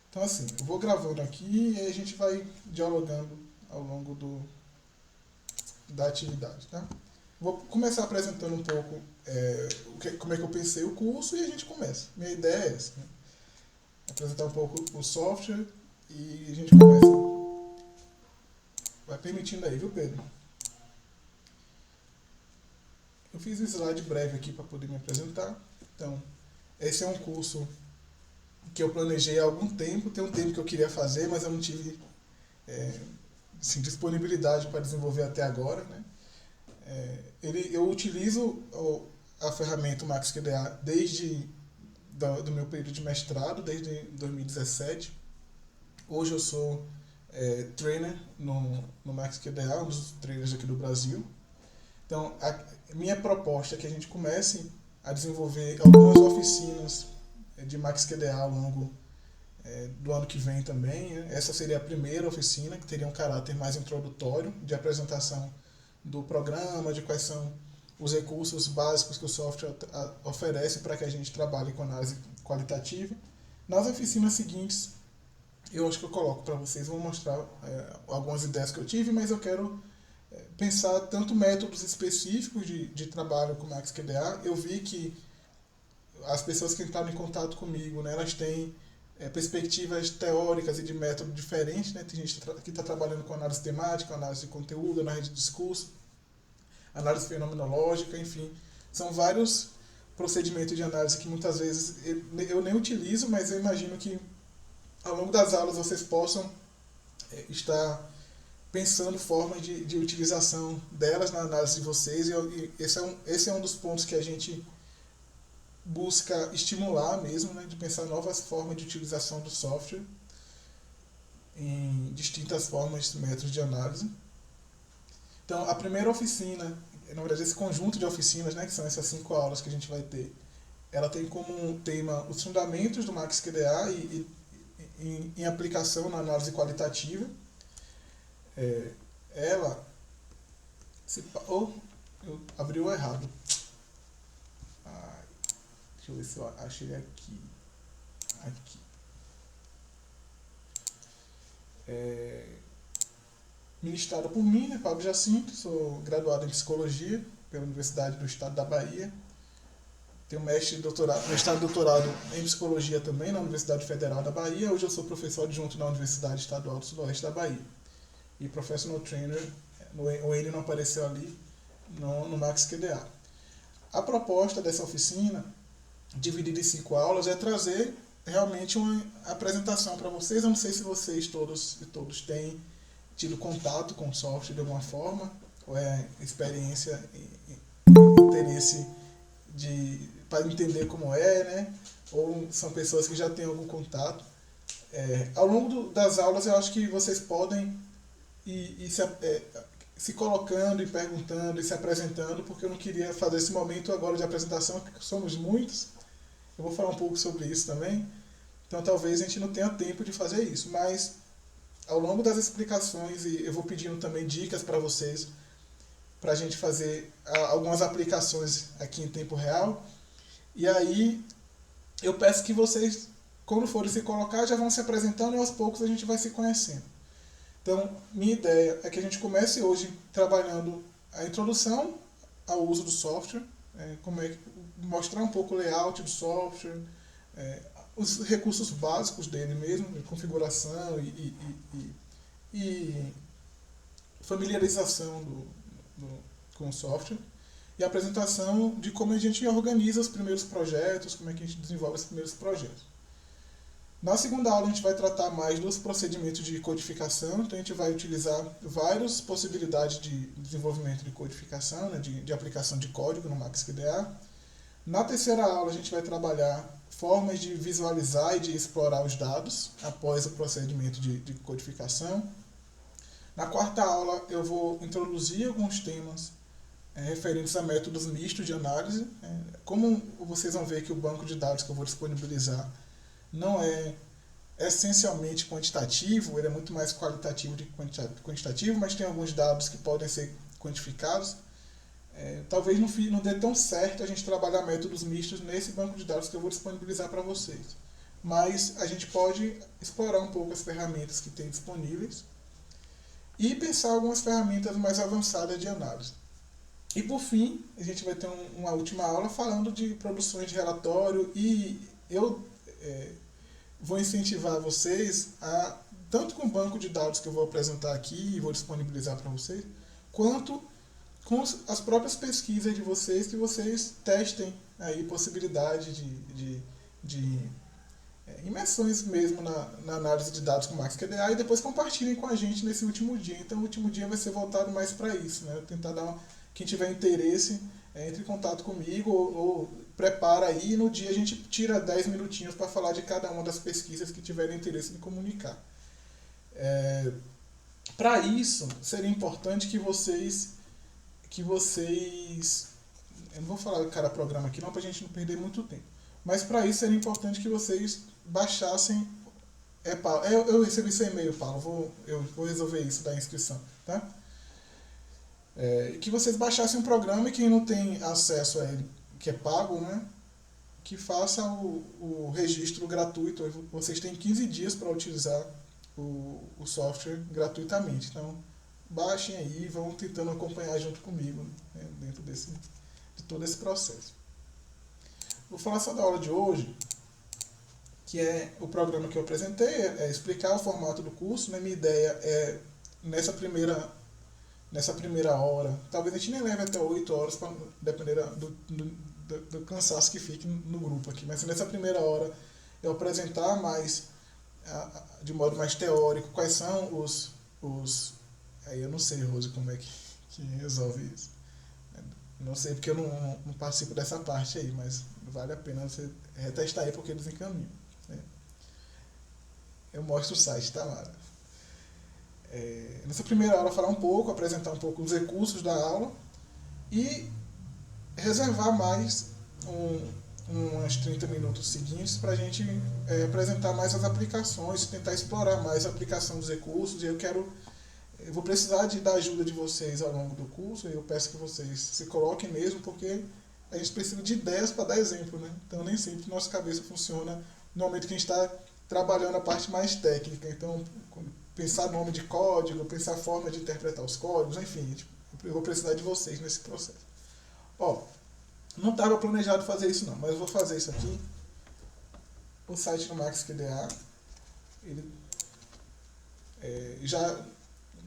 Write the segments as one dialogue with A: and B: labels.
A: Então, assim, eu vou gravando aqui e aí a gente vai dialogando ao longo da atividade, tá? Vou começar apresentando um pouco como é que eu pensei o curso e a gente começa. Minha ideia é essa, né? Apresentar um pouco o software e a gente começa. Vai permitindo aí, viu, Pedro? Eu fiz um slide breve aqui para poder me apresentar. Então, esse é um curso que eu planejei há algum tempo. Tem um tempo que eu queria fazer, mas eu não tive assim, disponibilidade para desenvolver até agora, né? Eu utilizo a ferramenta MaxQDA desde do meu período de mestrado, desde 2017. Hoje eu sou trainer no MaxQDA, um dos trainers aqui do Brasil. Então, a minha proposta é que a gente comece a desenvolver algumas oficinas de MaxQDA ao longo do ano que vem também. Né? Essa seria a primeira oficina, que teria um caráter mais introdutório, de apresentação do programa, de quais são os recursos básicos que o software oferece para que a gente trabalhe com análise qualitativa. Nas oficinas seguintes, eu acho que eu coloco para vocês, vou mostrar algumas ideias que eu tive, mas eu quero pensar tanto métodos específicos de trabalho com MaxQDA. Eu vi que as pessoas que entraram em contato comigo, né, elas têm perspectivas teóricas e de método diferentes. Né? Tem gente que está trabalhando com análise temática, análise de conteúdo, análise de discurso, análise fenomenológica, enfim. São vários procedimentos de análise que muitas vezes eu nem utilizo, mas eu imagino que ao longo das aulas vocês possam estar pensando formas de utilização delas na análise de vocês. E esse é um dos pontos que a gente busca estimular mesmo, né, de pensar novas formas de utilização do software em distintas formas, métodos de análise. Então, a primeira oficina, na verdade, esse conjunto de oficinas, né, que são essas 5 aulas que a gente vai ter, ela tem como tema os fundamentos do MaxQDA em aplicação na análise qualitativa. Ela eu abri o errado. Deixa eu ver se eu achei aqui. Aqui. Ministrada por mim, né, Pablo Jacinto, sou graduado em Psicologia pela Universidade do Estado da Bahia. Tenho mestrado e doutorado em Psicologia também na Universidade Federal da Bahia. Hoje eu sou professor adjunto na Universidade Estadual do Sudoeste da Bahia. E Professional Trainer, o N não apareceu ali, no MaxQDA. A proposta dessa oficina, dividida em 5 aulas, é trazer realmente uma apresentação para vocês. Eu não sei se vocês todos e todos têm tido contato com o software de alguma forma, ou é experiência e interesse para entender como é, né? Ou são pessoas que já têm algum contato. Ao longo das aulas eu acho que vocês podem se colocando e perguntando e se apresentando, porque eu não queria fazer esse momento agora de apresentação, porque somos muitos. Eu vou falar um pouco sobre isso também. Então talvez a gente não tenha tempo de fazer isso, mas ao longo das explicações, e eu vou pedindo também dicas para vocês, para a gente fazer algumas aplicações aqui em tempo real. E aí eu peço que vocês, quando forem se colocar, já vão se apresentando e aos poucos a gente vai se conhecendo. Então, minha ideia é que a gente comece hoje trabalhando a introdução ao uso do software, mostrar um pouco o layout do software, os recursos básicos dele mesmo, de configuração e familiarização com o software, e a apresentação de como a gente organiza os primeiros projetos, como é que a gente desenvolve os primeiros projetos. Na segunda aula a gente vai tratar mais dos procedimentos de codificação, então a gente vai utilizar várias possibilidades de desenvolvimento de codificação, né, de aplicação de código no MaxQDA. Na terceira aula a gente vai trabalhar formas de visualizar e de explorar os dados após o procedimento de codificação. Na quarta aula eu vou introduzir alguns temas referentes a métodos mistos de análise. Como vocês vão ver que o banco de dados que eu vou disponibilizar não é essencialmente quantitativo, ele é muito mais qualitativo do que quantitativo, mas tem alguns dados que podem ser quantificados. Talvez não dê tão certo a gente trabalhar métodos mistos nesse banco de dados que eu vou disponibilizar para vocês. mas a gente pode explorar um pouco as ferramentas que tem disponíveis e pensar algumas ferramentas mais avançadas de análise. E por fim, a gente vai ter uma última aula falando de produções de relatório, e eu vou incentivar vocês a, tanto com o banco de dados que eu vou apresentar aqui e vou disponibilizar para vocês, quanto com as próprias pesquisas de vocês, que vocês testem aí possibilidade de imersões mesmo na análise de dados com MaxQDA, e depois compartilhem com a gente nesse último dia. Então o último dia vai ser voltado mais para isso, né? Tentar dar quem tiver interesse, entre em contato comigo ou prepara aí, e no dia a gente tira 10 minutinhos para falar de cada uma das pesquisas que tiverem interesse em comunicar. Para isso, seria importante que vocês, eu não vou falar de cada programa aqui não, para a gente não perder muito tempo, mas para isso seria importante que vocês baixassem, eu recebi seu e-mail, Paulo, eu vou resolver isso da inscrição, tá? Que vocês baixassem um programa, e quem não tem acesso a ele, que é pago, né, que faça o registro gratuito. Vocês têm 15 dias para utilizar o software gratuitamente. Então, baixem aí e vão tentando acompanhar junto comigo, né, dentro de todo esse processo. Vou falar só da aula de hoje, que é o programa que eu apresentei, é explicar o formato do curso, né. Minha ideia é, nessa primeira hora, talvez a gente nem leve até 8 horas, depender do cansaço que fique no grupo aqui, mas nessa primeira hora eu apresentar mais, de modo mais teórico, quais são os aí eu não sei, Rose, como é que resolve isso. Não sei, porque eu não participo dessa parte aí, mas vale a pena você retestar aí, porque eles encaminham, né? Eu mostro o site, tá, Mara? Nessa primeira aula falar um pouco, apresentar um pouco os recursos da aula e reservar mais uns 30 minutos seguintes para a gente apresentar mais as aplicações, tentar explorar mais a aplicação dos recursos. E eu vou precisar da ajuda de vocês ao longo do curso, e eu peço que vocês se coloquem mesmo, porque a gente precisa de ideias para dar exemplo, né? Então nem sempre nossa cabeça funciona no momento que a gente está trabalhando a parte mais técnica. Então, pensar nome de código, pensar forma de interpretar os códigos, enfim, eu vou precisar de vocês nesse processo. Não estava planejado fazer isso não, mas eu vou fazer isso aqui. O site do MaxQDA, ele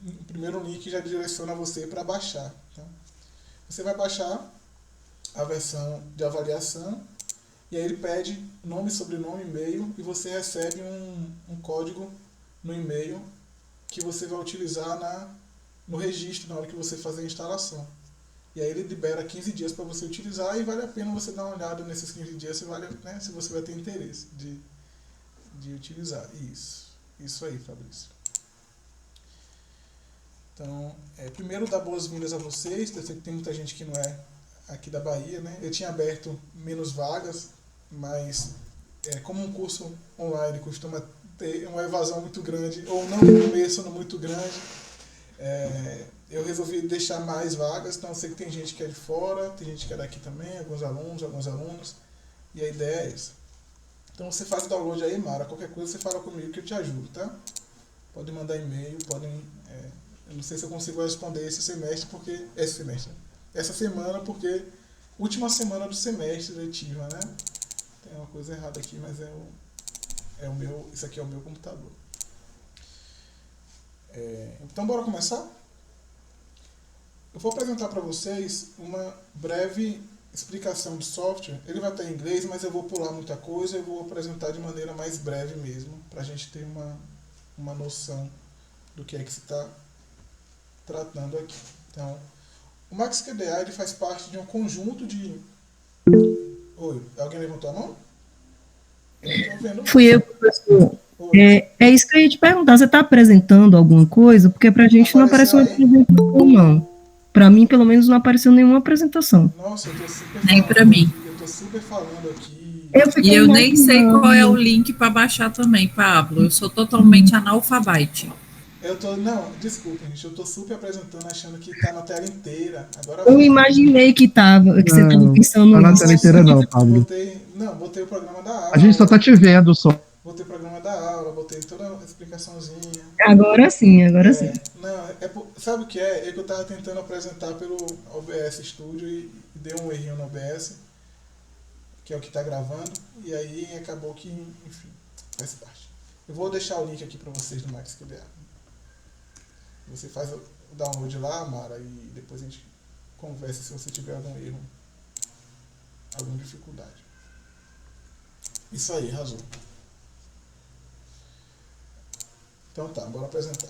A: o primeiro link já direciona você para baixar. Tá? Você vai baixar a versão de avaliação, e aí ele pede nome, sobrenome, e-mail, e você recebe um código no e-mail que você vai utilizar no registro, na hora que você fazer a instalação. E aí ele libera 15 dias para você utilizar, e vale a pena você dar uma olhada nesses 15 dias se você vai ter interesse de utilizar. Isso aí, Fabrício. Então, primeiro dar boas-vindas a vocês. Eu sei que tem muita gente que não é aqui da Bahia, né? Eu tinha aberto menos vagas, mas como um curso online costuma ter uma evasão muito grande, ou não no começo muito grande, eu resolvi deixar mais vagas. Então eu sei que tem gente que é de fora, tem gente que é daqui também, alguns alunos, e a ideia é essa. Então você faz o download aí, Mara, qualquer coisa você fala comigo que eu te ajudo, tá? Pode mandar e-mail, eu não sei se eu consigo responder essa semana, porque última semana do semestre letiva, né? Tem uma coisa errada aqui, mas isso aqui é o meu computador. Então bora começar? Eu vou apresentar para vocês uma breve explicação do software. Ele vai estar em inglês, mas eu vou pular muita coisa, eu vou apresentar de maneira mais breve mesmo, para a gente ter uma noção do que é que se está tratando aqui. Então, o MaxQDA ele faz parte de um conjunto de... Oi, alguém levantou a mão? Eu não estou vendo.
B: Fui eu, professor. É isso que eu ia te perguntar. Você está apresentando alguma coisa? Porque para a gente não apareceu uma apresentação, não. Para mim, pelo menos, não apareceu nenhuma apresentação.
A: Nossa, eu tô super
C: nem para mim.
A: Eu tô super falando aqui.
C: E eu nem sei qual é o link para baixar também, Pablo. Eu sou totalmente analfabete.
A: Não, desculpa, gente. Eu tô super apresentando, achando que tá na tela inteira. Agora
B: eu imaginei que tava, que você tava pensando
D: nisso. Não tá na tela inteira não, Pablo.
A: Botei o programa da aula.
D: A gente só tá te vendo só.
A: botei o programa da aula, botei toda a explicaçãozinha.
B: Agora sim, agora sim.
A: Não, sabe o que é? É que eu estava tentando apresentar pelo OBS Studio e deu um errinho no OBS, que é o que está gravando, e aí acabou que, enfim, faz parte. Eu vou deixar o link aqui para vocês no MaxQDA. Você faz o download lá, Mara, e depois a gente conversa se você tiver algum erro, alguma dificuldade. Isso aí, arrasou. Então tá, bora apresentar.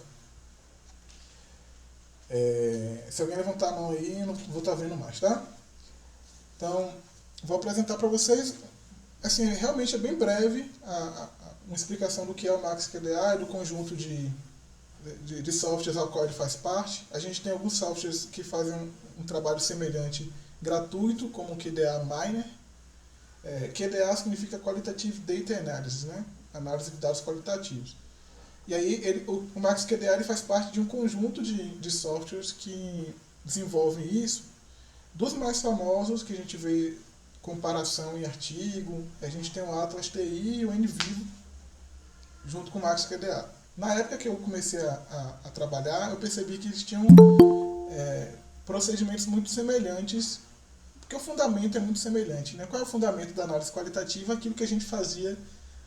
A: Se alguém levantar a mão aí, eu não vou estar vendo mais, tá? Então, vou apresentar para vocês, assim, realmente é bem breve uma explicação do que é o MaxQDA e do conjunto de softwares ao qual ele faz parte. A gente tem alguns softwares que fazem um trabalho semelhante gratuito, como o QDA Miner. QDA significa Qualitative Data Analysis, né? Análise de dados qualitativos. E aí o MaxQDA ele faz parte de um conjunto de softwares que desenvolvem isso. Dos mais famosos que a gente vê comparação em artigo, a gente tem o Atlas TI e o NVivo junto com o MaxQDA. Na época que eu comecei a trabalhar, eu percebi que eles tinham procedimentos muito semelhantes, porque o fundamento é muito semelhante, né? Qual é o fundamento da análise qualitativa? Aquilo que a gente fazia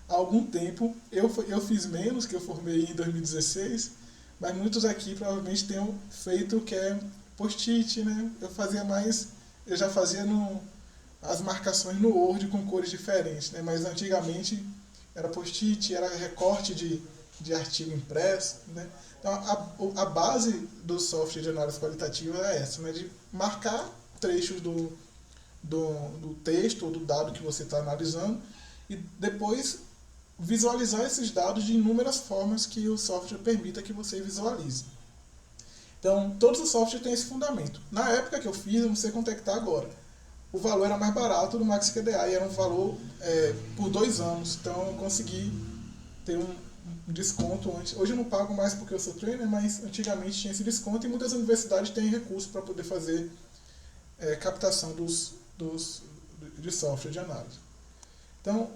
A: há algum tempo. Eu fiz menos, que eu formei em 2016, mas muitos aqui provavelmente tenham feito o que é post-it, né? Eu já fazia as marcações no Word com cores diferentes, né? Mas antigamente era post-it, era recorte de artigo impresso, né? Então a base do software de análise qualitativa é essa, né? De marcar trechos do texto ou do dado que você está analisando e depois visualizar esses dados de inúmeras formas que o software permita que você visualize. Então, todos os softwares têm esse fundamento. Na época que eu fiz, eu não sei quanto é que está agora, o valor era mais barato do MaxQDA e era um valor por 2 anos. Então, eu consegui ter um desconto antes. Hoje eu não pago mais porque eu sou trainer, mas antigamente tinha esse desconto e muitas universidades têm recurso para poder fazer captação de software de análise. Então,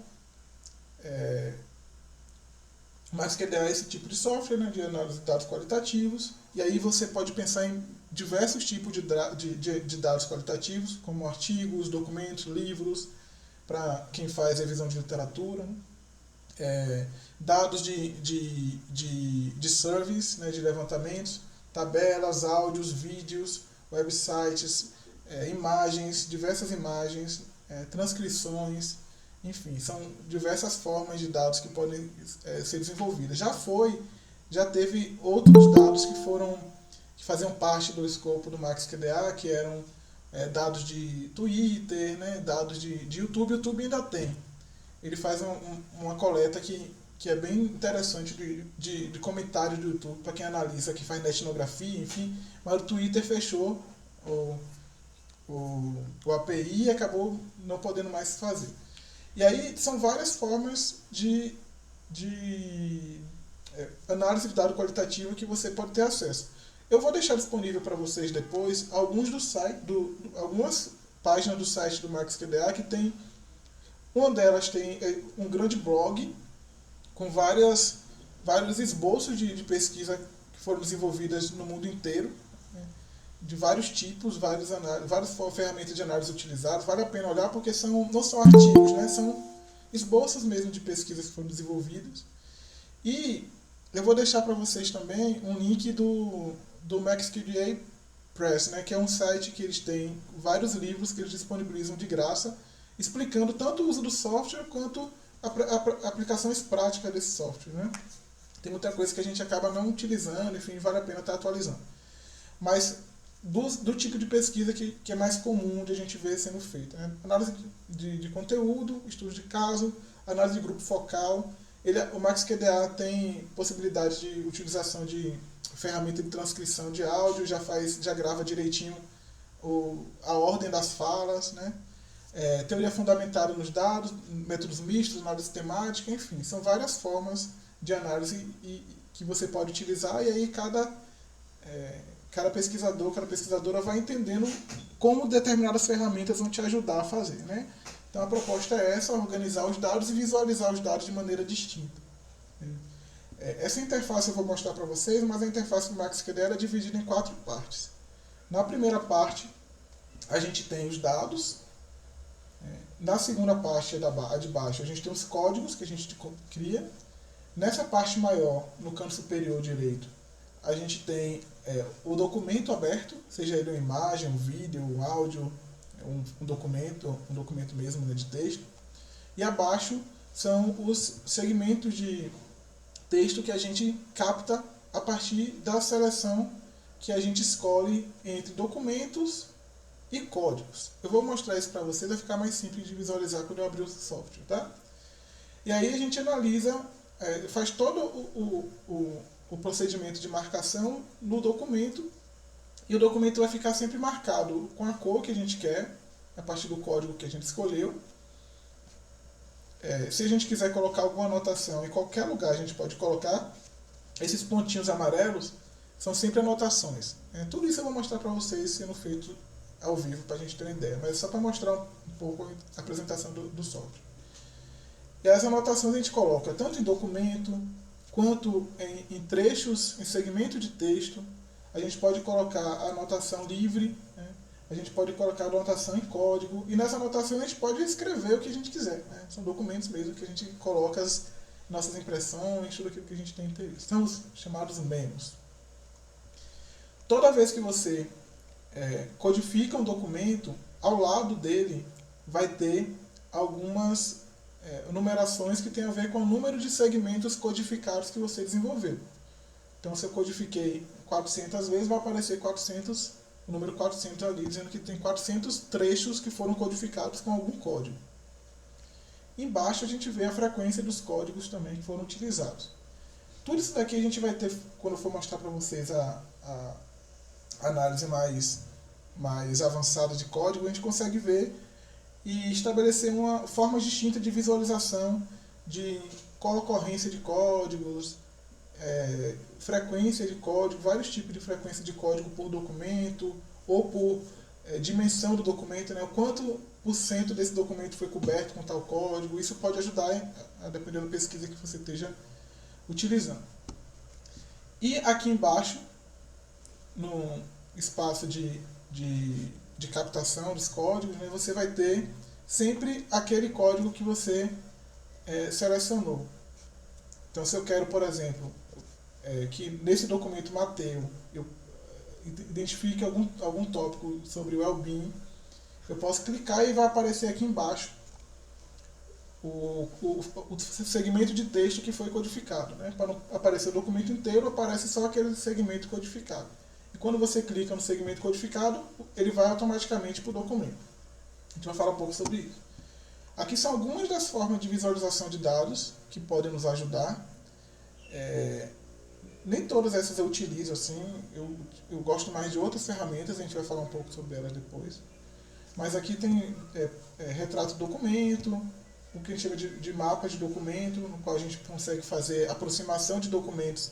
A: MaxQDA é esse tipo de software, né, de análise de dados qualitativos, e aí você pode pensar em diversos tipos de dados qualitativos, como artigos, documentos, livros, para quem faz revisão de literatura, né? Dados de service, né, de levantamentos, tabelas, áudios, vídeos, websites, imagens, diversas imagens, transcrições, enfim, são diversas formas de dados que podem ser desenvolvidas. Já teve outros dados que faziam parte do escopo do MaxQDA, que eram dados de Twitter, né, dados de YouTube. O YouTube ainda tem. Ele faz uma coleta que é bem interessante de comentários do YouTube, para quem analisa, que faz etnografia, enfim, mas o Twitter fechou o API e acabou não podendo mais fazer. E aí são várias formas de análise de dado qualitativo que você pode ter acesso. Eu vou deixar disponível para vocês depois algumas páginas do site do MaxQDA que tem. Uma delas tem um grande blog com vários esboços de pesquisa que foram desenvolvidas no mundo inteiro, né, de vários tipos, várias ferramentas de análise utilizadas. Vale a pena olhar porque não são artigos, né, são esboços mesmo de pesquisas que foram desenvolvidas. E eu vou deixar para vocês também um link do MaxQDA Press, né, que é um site que eles têm vários livros que eles disponibilizam de graça, explicando tanto o uso do software quanto aplicações práticas desse software, né? Tem muita coisa que a gente acaba não utilizando, enfim, vale a pena estar atualizando. Mas do tipo de pesquisa que é mais comum de a gente ver sendo feita, né? Análise de conteúdo, estudo de caso, análise de grupo focal. O MaxQDA tem possibilidade de utilização de ferramenta de transcrição de áudio, já grava direitinho a ordem das falas, né? Teoria fundamentada nos dados, métodos mistos, análise sistemática, enfim, são várias formas de análise que você pode utilizar, e aí cada pesquisadora vai entendendo como determinadas ferramentas vão te ajudar a fazer, né? Então a proposta é essa, organizar os dados e visualizar os dados de maneira distinta. Essa interface eu vou mostrar para vocês, mas a interface do MaxQDA é dividida em 4 partes. Na primeira parte, a gente tem os dados. Na segunda parte, a de baixo, a gente tem os códigos que a gente cria. Nessa parte maior, no canto superior direito, a gente tem o documento aberto, seja ele uma imagem, um vídeo, um áudio, um documento mesmo, né, de texto. E abaixo são os segmentos de texto que a gente capta a partir da seleção que a gente escolhe entre documentos e códigos. Eu vou mostrar isso para vocês, vai ficar mais simples de visualizar quando eu abrir o software, tá? E aí a gente analisa, faz todo o procedimento de marcação no documento, e o documento vai ficar sempre marcado com a cor que a gente quer, a partir do código que a gente escolheu. Se a gente quiser colocar alguma anotação em qualquer lugar, a gente pode colocar. Esses pontinhos amarelos são sempre anotações. Tudo isso eu vou mostrar para vocês sendo feito ao vivo, para a gente ter uma ideia, mas é só para mostrar um pouco a apresentação do software. E as anotações a gente coloca tanto em documento, quanto em trechos, em segmento de texto. A gente pode colocar a anotação livre, né? A gente pode colocar a anotação em código, e nessa anotação a gente pode escrever o que a gente quiser, né? São documentos mesmo que a gente coloca as nossas impressões, tudo aquilo que a gente tem interesse. São os chamados memos. Toda vez que você codifica um documento, ao lado dele vai ter algumas numerações que tem a ver com o número de segmentos codificados que você desenvolveu. Então, se eu codifiquei 400 vezes, vai aparecer 400, o número 400 ali, dizendo que tem 400 trechos que foram codificados com algum código. Embaixo a gente vê a frequência dos códigos também que foram utilizados. Tudo isso daqui a gente vai ter, quando eu for mostrar para vocês a análise mais avançada de código, a gente consegue ver e estabelecer uma forma distinta de visualização de qual ocorrência de códigos, frequência de código, vários tipos de frequência de código por documento ou por dimensão do documento, né? O quanto por cento desse documento foi coberto com tal código. Isso pode ajudar a depender da pesquisa que você esteja utilizando. E aqui embaixo, no espaço de captação dos códigos, né, você vai ter sempre aquele código que você selecionou. Então, se eu quero, por exemplo, que nesse documento Mateus eu identifique algum tópico sobre o well-being, eu posso clicar e vai aparecer aqui embaixo o segmento de texto que foi codificado, né? Para não aparecer o documento inteiro, aparece só aquele segmento codificado. E quando você clica no segmento codificado, ele vai automaticamente para o documento. A gente vai falar um pouco sobre isso. Aqui são algumas das formas de visualização de dados que podem nos ajudar. Nem todas essas eu utilizo assim, eu gosto mais de outras ferramentas, a gente vai falar um pouco sobre elas depois. Mas aqui tem retrato de documento, o que a gente chama de mapa de documento, no qual a gente consegue fazer aproximação de documentos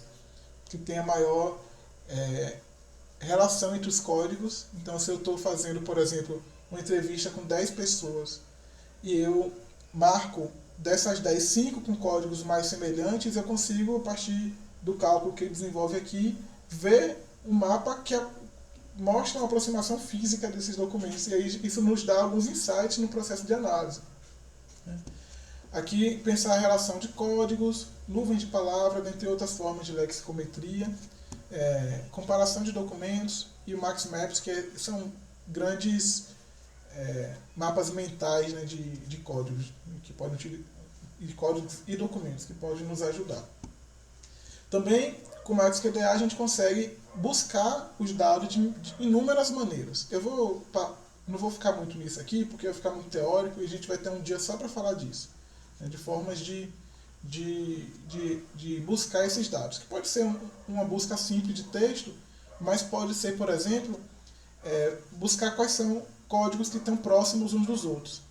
A: que tenha maior relação entre os códigos. Então, se eu estou fazendo, por exemplo, uma entrevista com 10 pessoas e eu marco dessas 10, 5 com códigos mais semelhantes, eu consigo, a partir do cálculo que ele desenvolve aqui, ver um mapa que mostra uma aproximação física desses documentos, e aí isso nos dá alguns insights no processo de análise. Aqui, pensar a relação de códigos, nuvens de palavras, dentre outras formas de lexicometria, comparação de documentos e o MaxMaps, que são grandes mapas mentais, né, de códigos, que podem de códigos e documentos que podem nos ajudar. Também, com o MaxQDA, a gente consegue buscar os dados de inúmeras maneiras. Eu não vou ficar muito nisso aqui, porque vai ficar muito teórico e a gente vai ter um dia só para falar disso, né, de formas de buscar esses dados, que pode ser uma busca simples de texto, mas pode ser, por exemplo, buscar quais são códigos que estão próximos uns dos outros.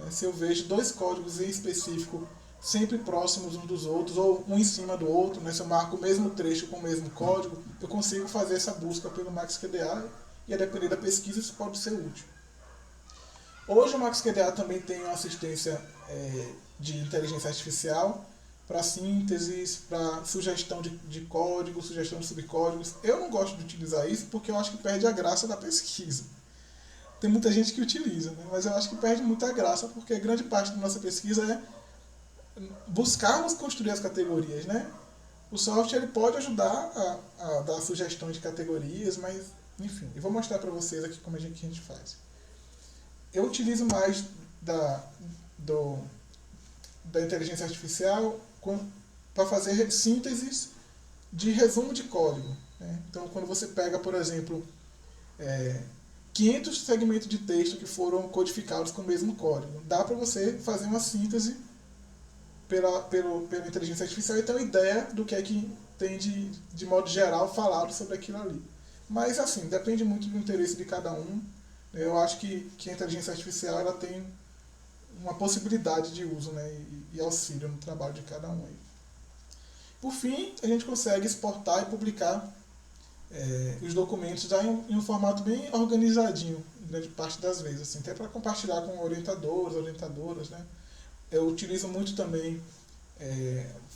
A: Se eu vejo 2 códigos em específico sempre próximos uns dos outros, ou um em cima do outro, né? Se eu marco o mesmo trecho com o mesmo código, eu consigo fazer essa busca pelo MaxQDA, e a depender da pesquisa isso pode ser útil. Hoje o MaxQDA também tem uma assistência de inteligência artificial para sínteses, para sugestão de código, sugestão de subcódigos. Eu não gosto de utilizar isso porque eu acho que perde a graça da pesquisa. Tem muita gente que utiliza, né? Mas eu acho que perde muita graça porque grande parte da nossa pesquisa é buscarmos construir as categorias, né? O software ele pode ajudar a dar sugestões de categorias, mas enfim, eu vou mostrar para vocês aqui como que a gente faz. Eu utilizo mais da inteligência artificial para fazer sínteses de resumo de código, né? Então, quando você pega, por exemplo, 500 segmentos de texto que foram codificados com o mesmo código, dá para você fazer uma síntese pela inteligência artificial e ter uma ideia do que é que tem de modo geral falado sobre aquilo ali. Mas, assim, depende muito do interesse de cada um. Eu acho que a inteligência artificial ela tem uma possibilidade de uso, né, e auxílio no trabalho de cada um. Aí. Por fim, a gente consegue exportar e publicar os documentos já em um formato bem organizadinho, grande parte das vezes, assim, até para compartilhar com orientadoras, né. Eu utilizo muito também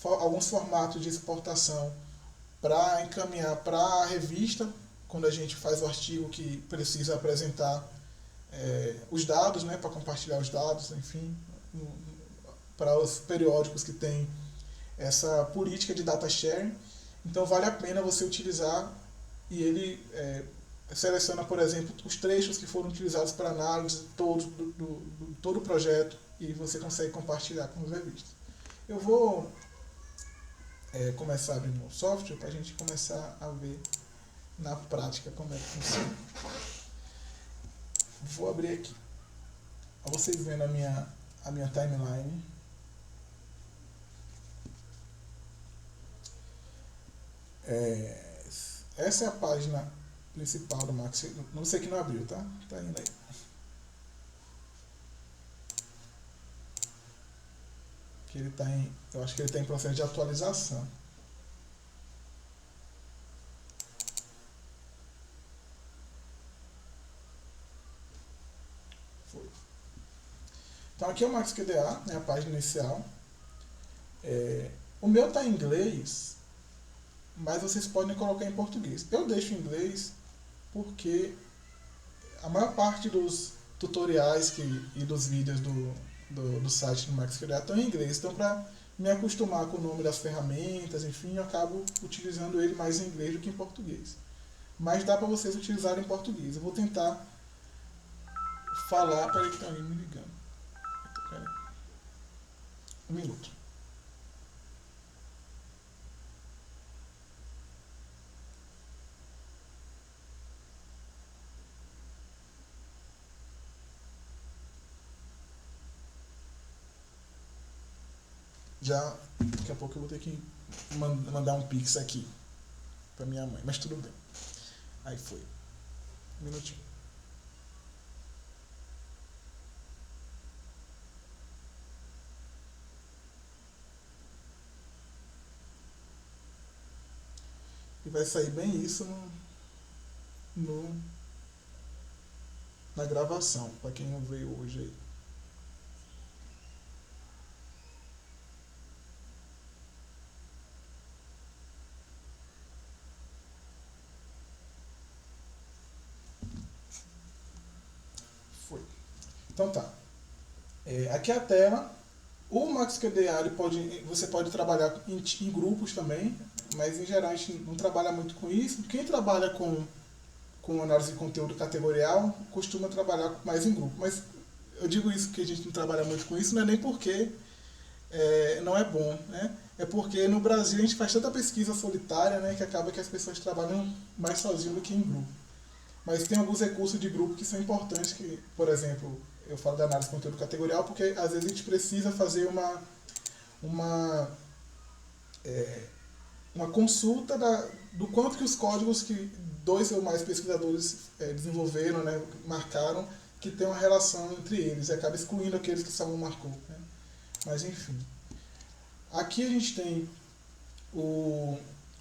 A: alguns formatos de exportação para encaminhar para a revista, quando a gente faz o artigo que precisa apresentar os dados, né, para compartilhar os dados, enfim, para os periódicos que têm essa política de data sharing. Então vale a pena você utilizar e ele seleciona, por exemplo, os trechos que foram utilizados para análise todo o projeto e você consegue compartilhar com os revistas. Eu vou começar abrindo o software para a gente começar a ver na prática como é que funciona. Vou abrir aqui. Para vocês vendo a minha timeline. Essa é a página principal do Max. Não sei que não abriu, tá? Tá indo aí. Que ele tá eu acho que ele está em processo de atualização. Foi. Então aqui é o MaxQDA, né, a página inicial. O meu está em inglês, mas vocês podem colocar em português. Eu deixo em inglês porque a maior parte dos tutoriais e dos vídeos do site do MaxQDA estão em inglês. Então, para me acostumar com o nome das ferramentas, enfim, eu acabo utilizando ele mais em inglês do que em português. Mas dá para vocês utilizarem em português. Eu vou tentar falar. Peraí que está alguém me ligando. Peraí. Um minuto. Já, daqui a pouco eu vou ter que mandar um pix aqui pra minha mãe, mas tudo bem. Aí foi. Um minutinho. E vai sair bem isso na gravação, para quem não veio hoje aí. Então tá. Aqui é a tela. O MaxQDA você pode trabalhar em grupos também, mas em geral a gente não trabalha muito com isso. Quem trabalha com análise de conteúdo categorial costuma trabalhar mais em grupo. Mas eu digo isso que a gente não trabalha muito com isso, não é nem porque não é bom, né? É porque no Brasil a gente faz tanta pesquisa solitária, né, que acaba que as pessoas trabalham mais sozinho do que em grupo. Mas tem alguns recursos de grupo que são importantes, que, por exemplo, eu falo da análise de conteúdo categorial porque às vezes a gente precisa fazer uma consulta do quanto que os códigos que 2 ou mais pesquisadores desenvolveram, né, marcaram, que tem uma relação entre eles, e acaba excluindo aqueles que só não marcou, né? Mas enfim. Aqui a gente tem o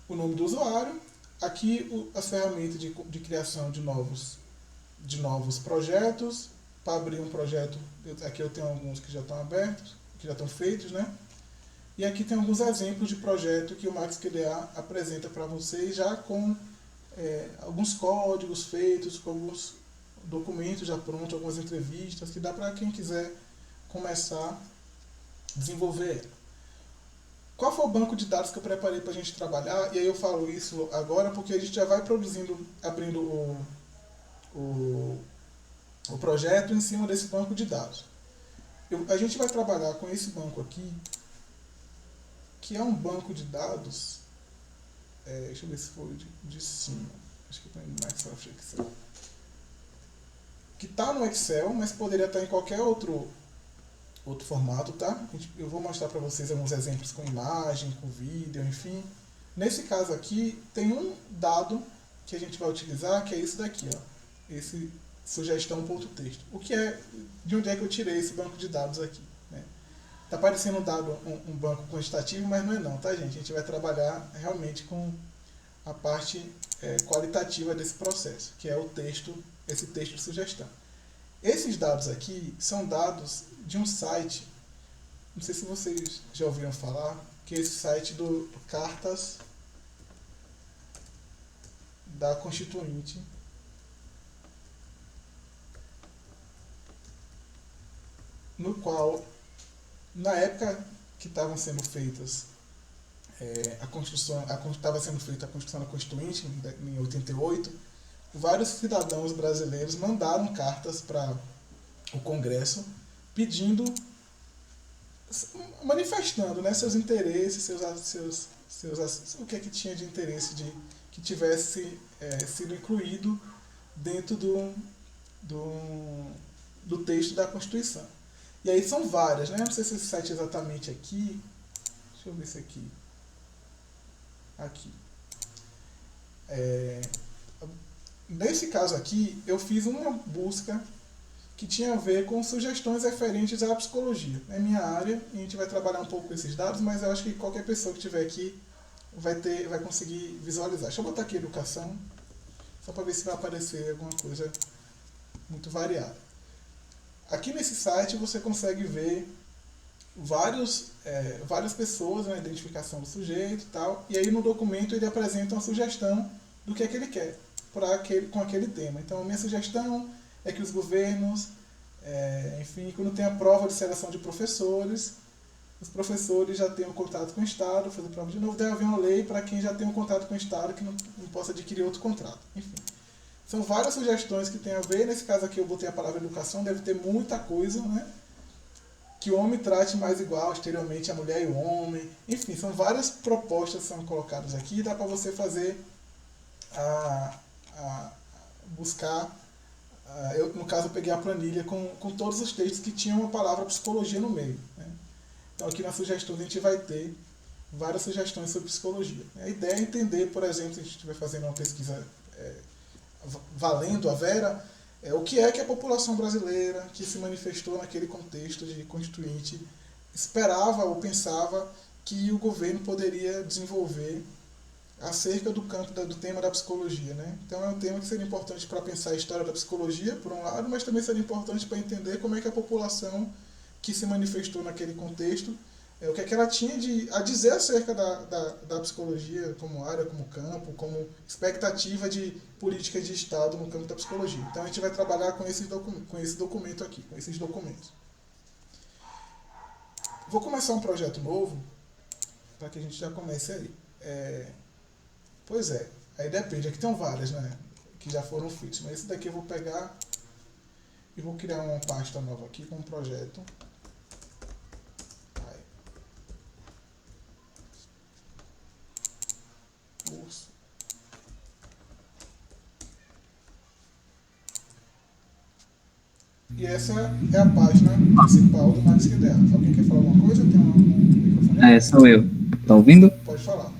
A: nome do usuário, aqui as ferramentas de criação de novos projetos, para abrir um projeto. Aqui eu tenho alguns que já estão abertos, que já estão feitos, né? E aqui tem alguns exemplos de projeto que o MaxQDA apresenta para vocês já com alguns códigos feitos, com alguns documentos já prontos, algumas entrevistas, que dá para quem quiser começar a desenvolver. Qual foi o banco de dados que eu preparei para a gente trabalhar? E aí eu falo isso agora porque a gente já vai produzindo, abrindo o projeto em cima desse banco de dados. A gente vai trabalhar com esse banco aqui, que é um banco de dados, deixa eu ver se foi de cima, acho que está no Microsoft Excel, que está no Excel, mas poderia estar em qualquer outro formato, tá? Eu vou mostrar para vocês alguns exemplos com imagem, com vídeo, enfim. Nesse caso aqui, tem um dado que a gente vai utilizar, que é esse daqui, ó, esse sugestão.texto. De onde é que eu tirei esse banco de dados aqui, né? Tá parecendo um banco quantitativo, mas não é não, tá, gente? A gente vai trabalhar realmente com a parte qualitativa desse processo, que é o texto, esse texto de sugestão. Esses dados aqui são dados de um site, não sei se vocês já ouviram falar, que é esse site do Cartas da Constituinte, no qual, na época que estavam sendo feitas estava sendo feita a Constituição da Constituinte, em 88, vários cidadãos brasileiros mandaram cartas para o Congresso pedindo, manifestando, né, seus interesses, o que é que tinha de interesse que tivesse sido incluído dentro do texto da Constituição. E aí são várias, né? Não sei se esse site é exatamente aqui. Deixa eu ver se aqui. Aqui. Nesse caso aqui, eu fiz uma busca que tinha a ver com sugestões referentes à psicologia. É minha área e a gente vai trabalhar um pouco com esses dados, mas eu acho que qualquer pessoa que estiver aqui vai conseguir visualizar. Deixa eu botar aqui educação, só para ver se vai aparecer alguma coisa muito variada. Aqui nesse site você consegue ver várias pessoas, a identificação do sujeito e tal, e aí no documento ele apresenta uma sugestão do que é que ele quer com aquele tema. Então a minha sugestão é que os governos, enfim, quando tem a prova de seleção de professores, os professores já tenham contato com o Estado, fazer prova de novo, deve haver uma lei para quem já tem um contato com o Estado que não possa adquirir outro contrato. Enfim. São várias sugestões que tem a ver. Nesse caso aqui eu botei a palavra educação, deve ter muita coisa, né? Que o homem trate mais igual exteriormente a mulher e o homem. Enfim, são várias propostas que são colocadas aqui. Dá para você fazer, buscar. No caso eu peguei a planilha com todos os textos que tinham a palavra psicologia no meio, né? Então aqui na sugestão a gente vai ter várias sugestões sobre psicologia. A ideia é entender, por exemplo, se a gente estiver fazendo uma pesquisa valendo a Vera, o que é que a população brasileira que se manifestou naquele contexto de constituinte esperava ou pensava que o governo poderia desenvolver acerca do campo do tema da psicologia, né? Então é um tema que seria importante para pensar a história da psicologia, por um lado, mas também seria importante para entender como é que a população que se manifestou naquele contexto, o que é que ela tinha a dizer acerca da psicologia como área, como campo, como expectativa de política de Estado no campo da psicologia. Então a gente vai trabalhar com esse documento aqui, com esses documentos. Vou começar um projeto novo, para que a gente já comece aí. Aí depende, aqui tem várias, né, que já foram feitas, mas esse daqui eu vou pegar e vou criar uma pasta nova aqui com um projeto. Curso. E essa é a página principal do MaxQDA. Alguém quer falar alguma coisa? Tem um microfone?
D: Sou eu. Tá ouvindo?
A: Pode falar.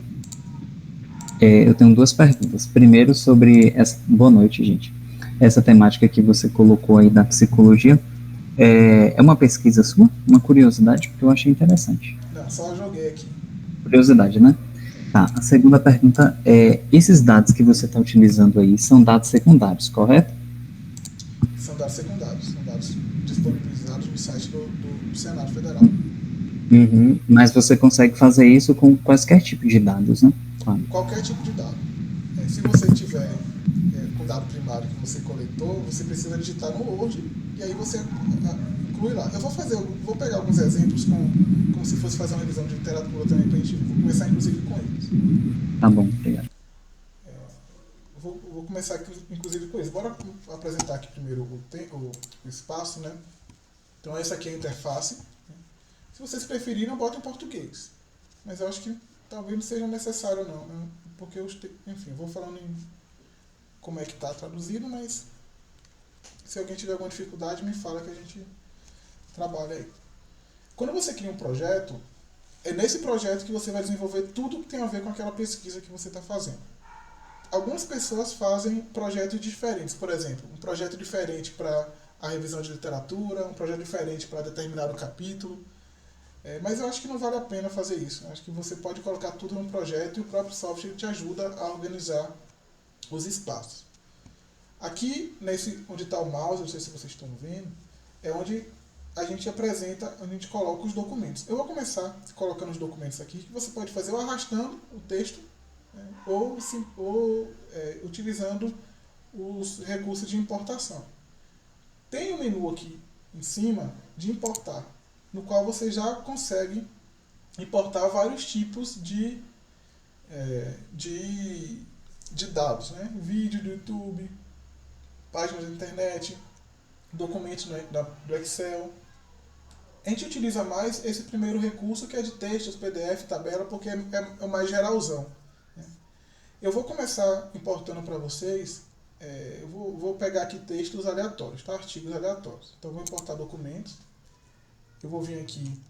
D: Eu tenho duas perguntas. Primeiro, sobre essa... Boa noite, gente. Essa temática que você colocou aí da psicologia, é uma pesquisa sua? Uma curiosidade, porque eu achei interessante.
A: Não, só joguei aqui.
D: Curiosidade, né? Tá, a segunda pergunta é, esses dados que você está utilizando aí são dados secundários, correto?
A: São dados secundários, são dados disponibilizados no site do Senado Federal.
D: Uhum. Mas você consegue fazer isso com quaisquer tipo de dados, né? Claro.
A: Qualquer tipo de dado. Se você tiver com dado primário que você coletou, você precisa digitar no Word e aí você inclui lá. Eu vou pegar alguns exemplos como se fosse fazer uma revisão de literatura também, para a gente começar inclusive com eles.
D: Tá bom, obrigado.
A: Vou começar aqui, inclusive com isso. Bora apresentar aqui primeiro o espaço, né? Então essa aqui é a interface. Se vocês preferirem, eu boto em português. Mas eu acho que talvez não seja necessário não, né? Porque enfim, eu vou falando em como é que está traduzido, mas se alguém tiver alguma dificuldade, me fala que a gente trabalha aí. Quando você cria um projeto, é nesse projeto que você vai desenvolver tudo que tem a ver com aquela pesquisa que você está fazendo. Algumas pessoas fazem projetos diferentes, por exemplo, um projeto diferente para a revisão de literatura, um projeto diferente para determinado capítulo, mas eu acho que não vale a pena fazer isso. Eu acho que você pode colocar tudo num projeto e o próprio software te ajuda a organizar os espaços. Aqui, onde está o mouse, não sei se vocês estão vendo, é onde a gente apresenta, onde a gente coloca os documentos. Eu vou começar colocando os documentos aqui, que você pode fazer ou arrastando o texto, ou utilizando os recursos de importação. Tem um menu aqui em cima de importar, no qual você já consegue importar vários tipos de dados, né? Vídeo do YouTube, páginas da internet, documentos do Excel. A gente utiliza mais esse primeiro recurso, que é de textos, PDF, tabela, porque é o mais geralzão. Eu vou começar importando para vocês, eu vou pegar aqui textos aleatórios, tá? Artigos aleatórios. Então eu vou importar documentos. Eu vou vir aqui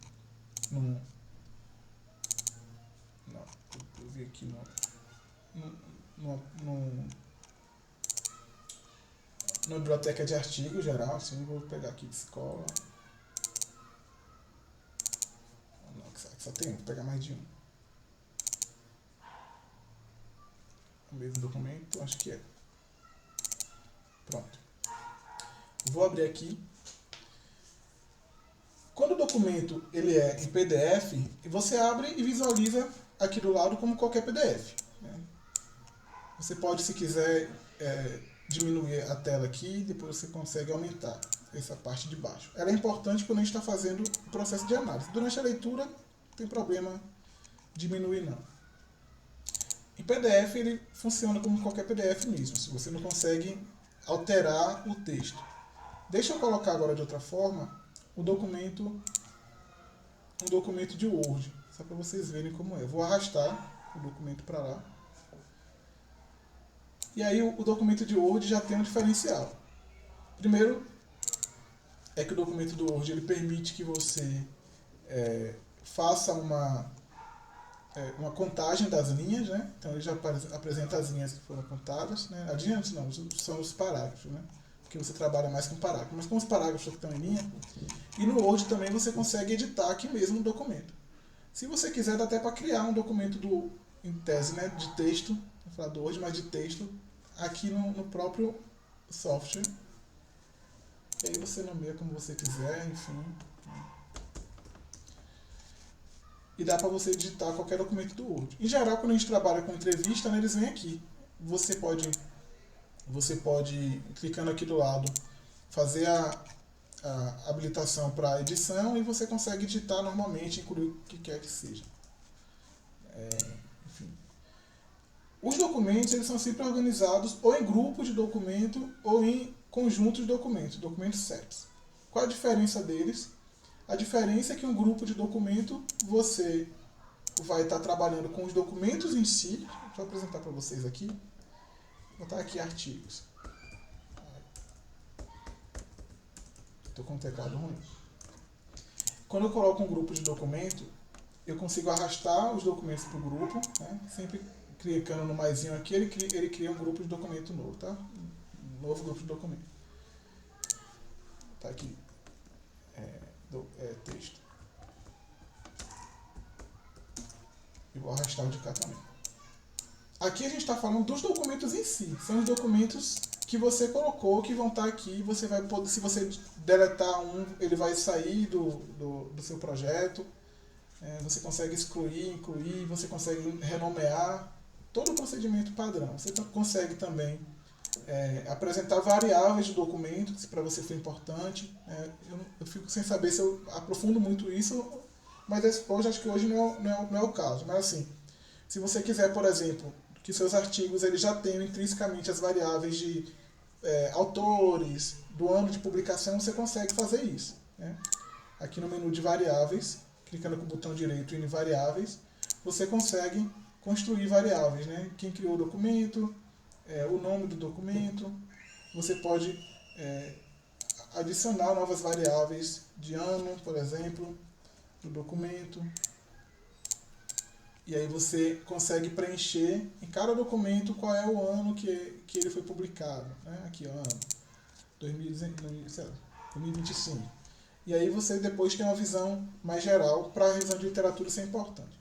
A: na biblioteca de artigos geral, assim, vou pegar aqui de escola. Não, só tem um, vou pegar mais de um. O mesmo documento, acho que é. Pronto. Vou abrir aqui. Quando o documento ele é em PDF, você abre e visualiza aqui do lado como qualquer PDF. Né? Você pode, se quiser, diminuir a tela aqui, depois você consegue aumentar essa parte de baixo. Ela é importante quando a gente está fazendo o processo de análise. Durante a leitura, não tem problema diminuir não. Em PDF ele funciona como qualquer PDF mesmo, se você não consegue alterar o texto. Deixa eu colocar agora de outra forma um documento de Word, só para vocês verem como é. Vou arrastar o documento para lá. E aí o documento de Word já tem um diferencial. Primeiro, é que o documento do Word ele permite que você faça uma contagem das linhas, né? Então ele já apresenta as linhas que foram contadas, né? As linhas não, são os parágrafos, né? Porque você trabalha mais com parágrafos, mas com os parágrafos que estão em linha. E no Word também você consegue editar aqui mesmo no documento. Se você quiser, dá até para criar um documento em tese, né? De texto, vou falar do Word, mas de texto, aqui no próprio software. E aí você nomeia como você quiser, enfim. E dá para você digitar qualquer documento do Word. Em geral, quando a gente trabalha com entrevista, né, eles vêm aqui. Você pode, clicando aqui do lado, fazer a habilitação para edição e você consegue digitar normalmente, incluir o que quer que seja. Enfim. Os documentos eles são sempre organizados ou em grupos de documento ou em conjuntos de documentos certos. Qual a diferença deles? A diferença é que um grupo de documento você vai estar trabalhando com os documentos em si. Deixa eu apresentar para vocês aqui. Vou botar aqui artigos. Estou com o teclado ruim. Quando eu coloco um grupo de documento, eu consigo arrastar os documentos para o grupo, né? Sempre clicando no maisinho aqui, ele cria um grupo de documento novo, tá? Um novo grupo de documento. Tá aqui. Texto. E vou arrastar o de cá também. Aqui a gente está falando dos documentos em si. São os documentos que você colocou que vão estar aqui. Você vai poder, se você deletar um, ele vai sair do seu projeto. Você consegue excluir, incluir, você consegue renomear, todo o procedimento padrão. Você consegue também apresentar variáveis do documento, se para você for importante. Eu fico sem saber se eu aprofundo muito isso, mas hoje acho que hoje não é o caso. Mas assim, se você quiser, por exemplo, que seus artigos eles já tenham intrinsecamente as variáveis de autores, do ano de publicação, você consegue fazer isso. Né? Aqui no menu de variáveis, clicando com o botão direito em variáveis, você consegue construir variáveis. Né? Quem criou o documento, o nome do documento, você pode adicionar novas variáveis de ano, por exemplo, do documento. E aí você consegue preencher em cada documento qual é o ano que ele foi publicado. Né? Aqui, ó, ano 2025. E aí você depois tem uma visão mais geral. Para a revisão de literatura isso é importante.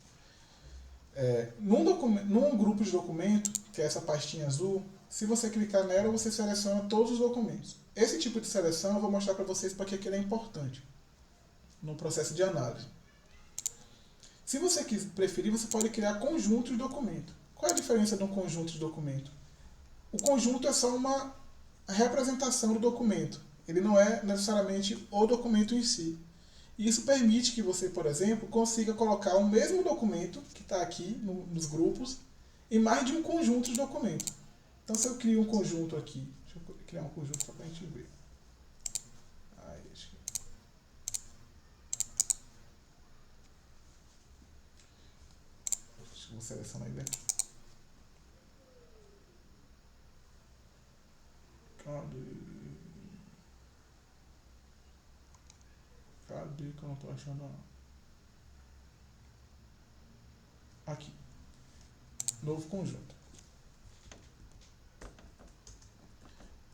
A: Num grupo de documento, que é essa pastinha azul, se você clicar nela, você seleciona todos os documentos. Esse tipo de seleção eu vou mostrar para vocês porque ele é importante no processo de análise. Se você preferir, você pode criar conjuntos de documento. Qual é a diferença de um conjunto de documento? O conjunto é só uma representação do documento. Ele não é necessariamente o documento em si. E isso permite que você, por exemplo, consiga colocar o mesmo documento que está aqui nos grupos em mais de um conjunto de documentos. Então, se eu crio um conjunto aqui, deixa eu criar um conjunto só para a gente ver. Vou selecionar ele aqui. Cadê que eu não estou achando? Aqui. Novo conjunto.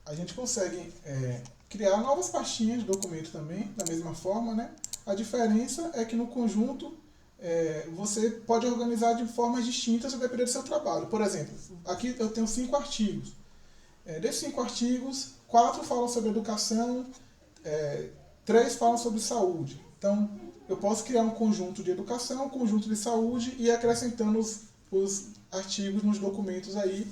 A: A gente consegue criar novas pastinhas de documento também, da mesma forma, né? A diferença é que no conjunto você pode organizar de formas distintas a depender do seu trabalho. Por exemplo, aqui eu tenho 5 artigos. Desses 5 artigos, 4 falam sobre educação, 3 falam sobre saúde. Então, eu posso criar um conjunto de educação, um conjunto de saúde e ir acrescentando os artigos nos documentos aí,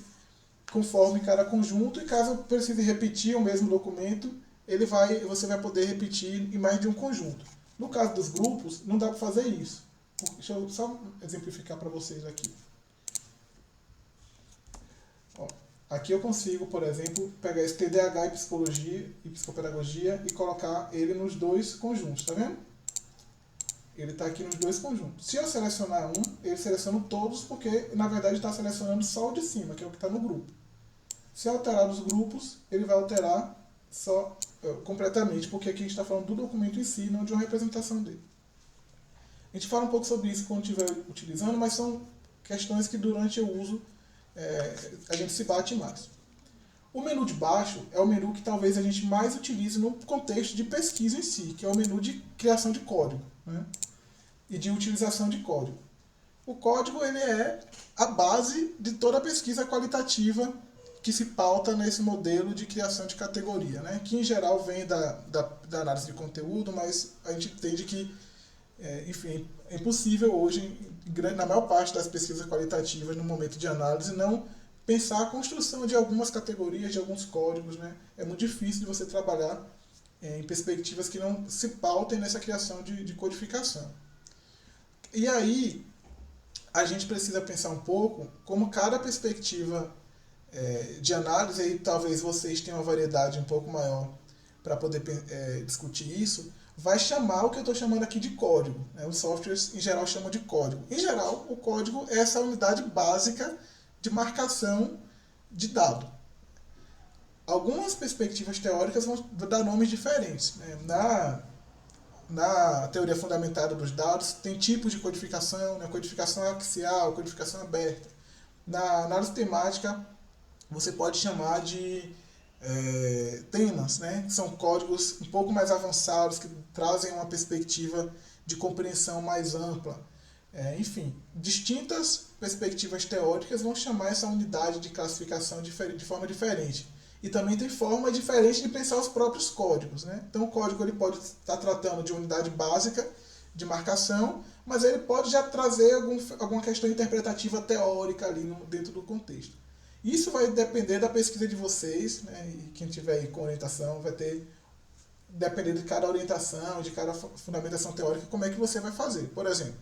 A: conforme cada conjunto. E caso eu precise repetir o mesmo documento, você vai poder repetir em mais de um conjunto. No caso dos grupos, não dá para fazer isso. Deixa eu só exemplificar para vocês aqui. Ó, aqui eu consigo, por exemplo, pegar esse TDAH e psicopedagogia e colocar ele nos 2 conjuntos, tá vendo? Ele está aqui nos 2 conjuntos. Se eu selecionar um, ele seleciona todos porque, na verdade, está selecionando só o de cima, que é o que está no grupo. Se alterar os grupos, ele vai alterar só completamente, porque aqui a gente está falando do documento em si, não de uma representação dele. A gente fala um pouco sobre isso quando estiver utilizando, mas são questões que durante o uso a gente se bate mais. O menu de baixo é o menu que talvez a gente mais utilize no contexto de pesquisa em si, que é o menu de criação de código, né? E de utilização de código. O código ele é a base de toda a pesquisa qualitativa que se pauta nesse modelo de criação de categoria, né? Que em geral vem da análise de conteúdo, mas a gente entende que enfim, é impossível hoje, na maior parte das pesquisas qualitativas, no momento de análise, não pensar a construção de algumas categorias, de alguns códigos. Né? É muito difícil de você trabalhar em perspectivas que não se pautem nessa criação de codificação. E aí, a gente precisa pensar um pouco como cada perspectiva de análise, e talvez vocês tenham uma variedade um pouco maior para poder discutir isso, vai chamar o que eu estou chamando aqui de código. Né? Os softwares, em geral, chamam de código. Em geral, o código é essa unidade básica de marcação de dado. Algumas perspectivas teóricas vão dar nomes diferentes. Né? Na teoria fundamentada dos dados, tem tipos de codificação, né? Codificação axial, codificação aberta. Na análise temática, você pode chamar de temas, né? São códigos um pouco mais avançados, que trazem uma perspectiva de compreensão mais ampla. Enfim, distintas perspectivas teóricas vão chamar essa unidade de classificação de forma diferente. e também tem forma diferente de pensar os próprios códigos, né? Então o código ele pode estar tratando de unidade básica de marcação, mas ele pode já trazer alguma questão interpretativa teórica ali dentro do contexto. Isso vai depender da pesquisa de vocês, né? E quem tiver aí com orientação vai ter, dependendo de cada orientação, de cada fundamentação teórica, como é que você vai fazer. Por exemplo,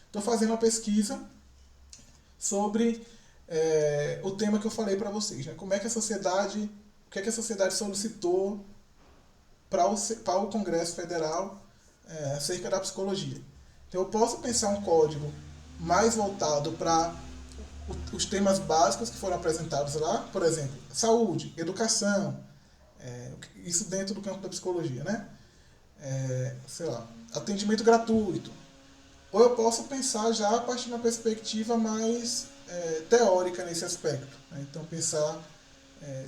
A: estou fazendo uma pesquisa sobre o tema que eu falei para vocês, né? Como é que a sociedade, o que é que a sociedade solicitou para o Congresso Federal acerca da psicologia. Então eu posso pensar um código mais voltado para os temas básicos que foram apresentados lá, por exemplo, saúde, educação, isso dentro do campo da psicologia, né? Sei lá, atendimento gratuito. Ou eu posso pensar já a partir de uma perspectiva mais teórica nesse aspecto, né? Então pensar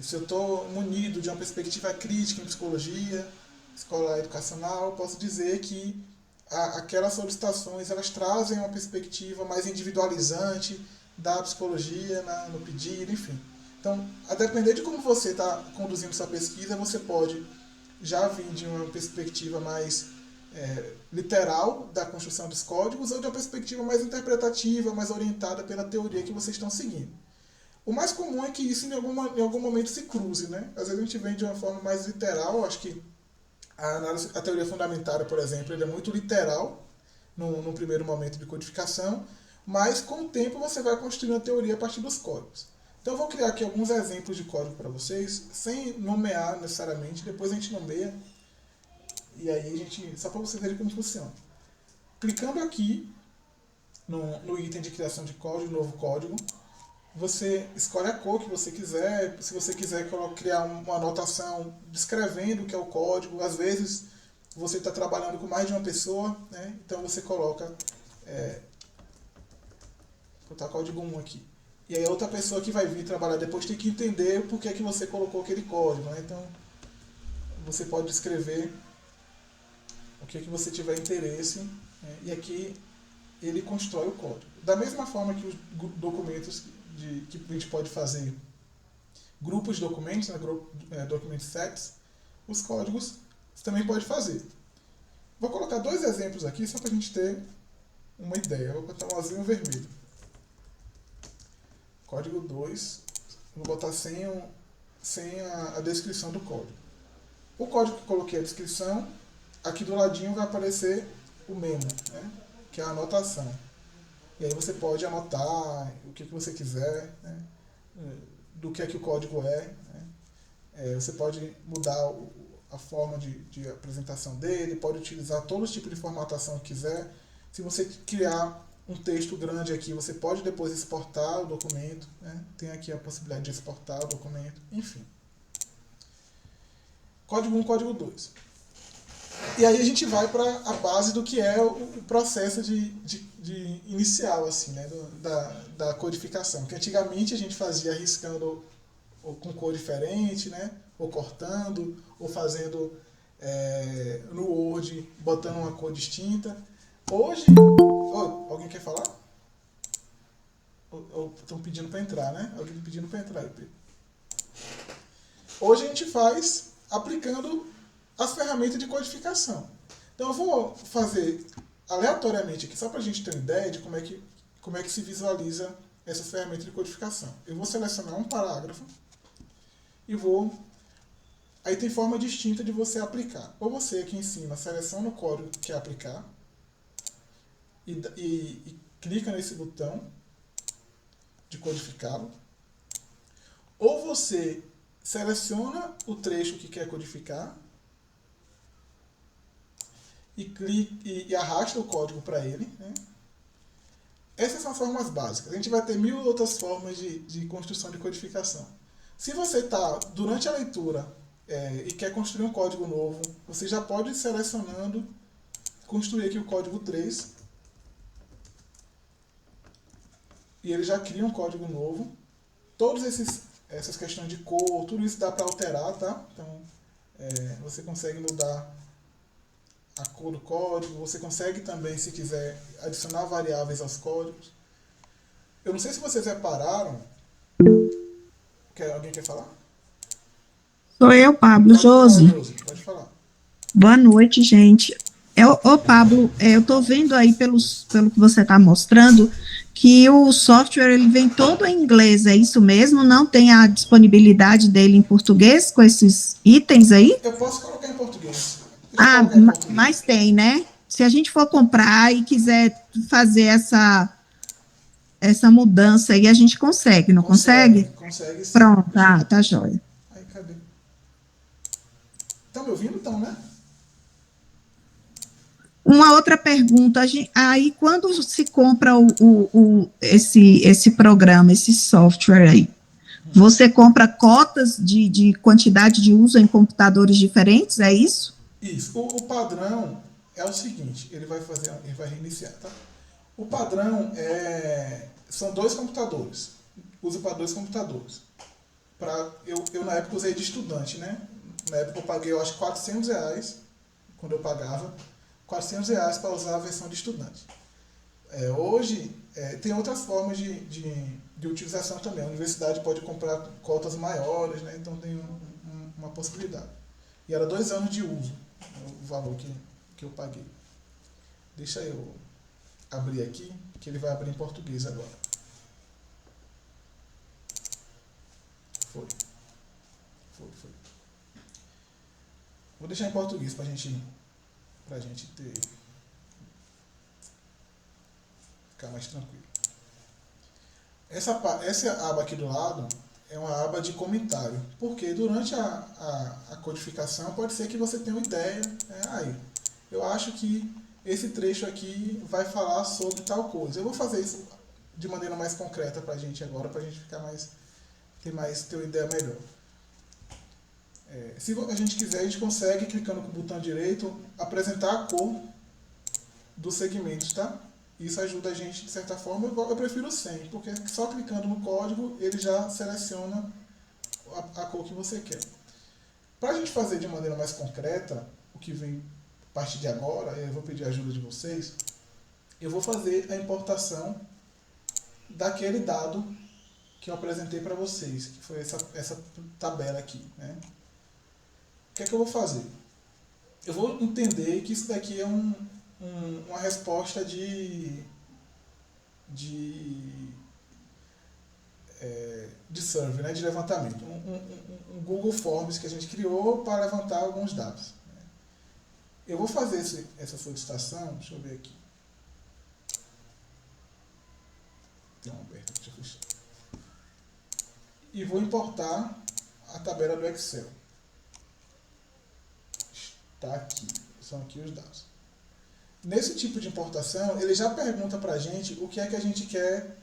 A: se eu estou munido de uma perspectiva crítica em psicologia, escola educacional, posso dizer que aquelas solicitações elas trazem uma perspectiva mais individualizante da psicologia no pedido, enfim. Então, a depender de como você está conduzindo sua pesquisa, você pode já vir de uma perspectiva mais literal da construção dos códigos ou de uma perspectiva mais interpretativa, mais orientada pela teoria que vocês estão seguindo. O mais comum é que isso em algum momento se cruze, né? Às vezes a gente vem de uma forma mais literal, acho que a teoria fundamentada, por exemplo, ele é muito literal no primeiro momento de codificação, mas com o tempo você vai construindo a teoria a partir dos códigos. Então eu vou criar aqui alguns exemplos de código para vocês, sem nomear necessariamente, depois a gente nomeia, e aí só para vocês verem como funciona. Clicando aqui no item de criação de código, novo código, você escolhe a cor que você quiser. Se você quiser criar uma anotação descrevendo o que é o código, às vezes você está trabalhando com mais de uma pessoa, né? Então você coloca, vou botar código 1 aqui. E aí a outra pessoa que vai vir trabalhar depois tem que entender por que é que você colocou aquele código, né? Então você pode escrever o que é que você tiver interesse, né? E aqui ele constrói o código. Da mesma forma que os documentos que a gente pode fazer grupos de documentos, né, document sets, os códigos você também pode fazer. Vou colocar dois exemplos aqui só para a gente ter uma ideia. Vou botar um azul e um vermelho. Código 2, vou botar sem a descrição do código. O código que coloquei a descrição, aqui do ladinho vai aparecer o memo, né, que é a anotação. E aí você pode anotar o que você quiser, né, do que é que o código é. Né. Você pode mudar a forma de apresentação dele, pode utilizar todos os tipos de formatação que quiser. Se você criar um texto grande aqui, você pode depois exportar o documento. Né. Tem aqui a possibilidade de exportar o documento, enfim. Código 1, código 2. E aí a gente vai para a base do que é o processo de inicial, assim, né, da codificação. Que antigamente a gente fazia riscando ou com cor diferente, né, ou cortando, ou fazendo no Word, botando uma cor distinta. Hoje... alguém quer falar? Ou estão pedindo para entrar, né? Alguém pedindo para entrar aí, Pedro. Hoje a gente faz aplicando as ferramentas de codificação. Então eu vou fazer aleatoriamente aqui, só para a gente ter uma ideia de como é que se visualiza essas ferramentas de codificação. Eu vou selecionar um parágrafo e vou... Aí tem forma distinta de você aplicar. Ou você aqui em cima seleciona o código que quer aplicar e clica nesse botão de codificá-lo. Ou você seleciona o trecho que quer codificar e arrasta o código para ele. Né? Essas são as formas básicas. A gente vai ter 1000 outras formas de construção de codificação. Se você está durante a leitura e quer construir um código novo, você já pode ir selecionando, construir aqui o código 3. E ele já cria um código novo. Todas essas questões de cor, tudo isso dá para alterar, tá? Então, você consegue mudar a cor do código, você consegue também, se quiser, adicionar variáveis aos códigos. Eu não sei se vocês repararam... Alguém quer falar?
E: Sou eu, Pablo.
A: Pode falar,
E: Josi.
A: Josi, pode falar.
E: Boa noite, gente. Pablo, eu estou vendo aí pelo que você está mostrando que o software ele vem todo em inglês, é isso mesmo? Não tem a disponibilidade dele em português com esses itens aí?
A: Eu posso colocar em português. Deixa eu colocar em português.
E: Mas tem, né? Se a gente for comprar e quiser fazer essa mudança aí, a gente consegue, não consegue?
A: Consegue sim.
E: Pronto, tá jóia.
A: Aí, cadê? Estão me ouvindo? Estão, né?
E: Uma outra pergunta, aí quando se compra esse programa, esse software aí, você compra cotas de quantidade de uso em computadores diferentes, é isso?
A: Isso. O padrão é o seguinte, ele vai reiniciar, tá? O padrão são 2 computadores. Usa para 2 computadores. Eu na época usei de estudante, né? Na época eu paguei, eu acho, R$400, quando eu pagava, R$400 para usar a versão de estudante. Hoje, tem outras formas de utilização também. A universidade pode comprar cotas maiores, né? Então tem uma possibilidade. E era 2 anos de uso, o valor que eu paguei. Deixa eu abrir aqui, que ele vai abrir em português agora. Foi. Vou deixar em português pra gente ficar mais tranquilo. Essa aba aqui do lado é uma aba de comentário, porque durante a codificação pode ser que você tenha uma ideia, eu acho que esse trecho aqui vai falar sobre tal coisa. Eu vou fazer isso de maneira mais concreta pra gente agora, pra gente ficar ter uma ideia melhor. Se a gente quiser, a gente consegue, clicando com o botão direito, apresentar a cor dos segmentos, tá? Isso ajuda a gente, de certa forma, eu prefiro sem, porque só clicando no código, ele já seleciona a cor que você quer. Para a gente fazer de maneira mais concreta, o que vem a partir de agora, eu vou pedir a ajuda de vocês, eu vou fazer a importação daquele dado que eu apresentei para vocês, que foi essa tabela aqui, né? O que é que eu vou fazer? Eu vou entender que isso daqui é uma resposta de survey, né, de levantamento. Um Google Forms que a gente criou para levantar alguns dados. Eu vou fazer essa solicitação, deixa eu ver aqui. Tem uma aberta aqui, deixa eu fechar. E vou importar a tabela do Excel. Está aqui, são aqui os dados. Nesse tipo de importação, ele já pergunta para a gente o que é que a gente quer,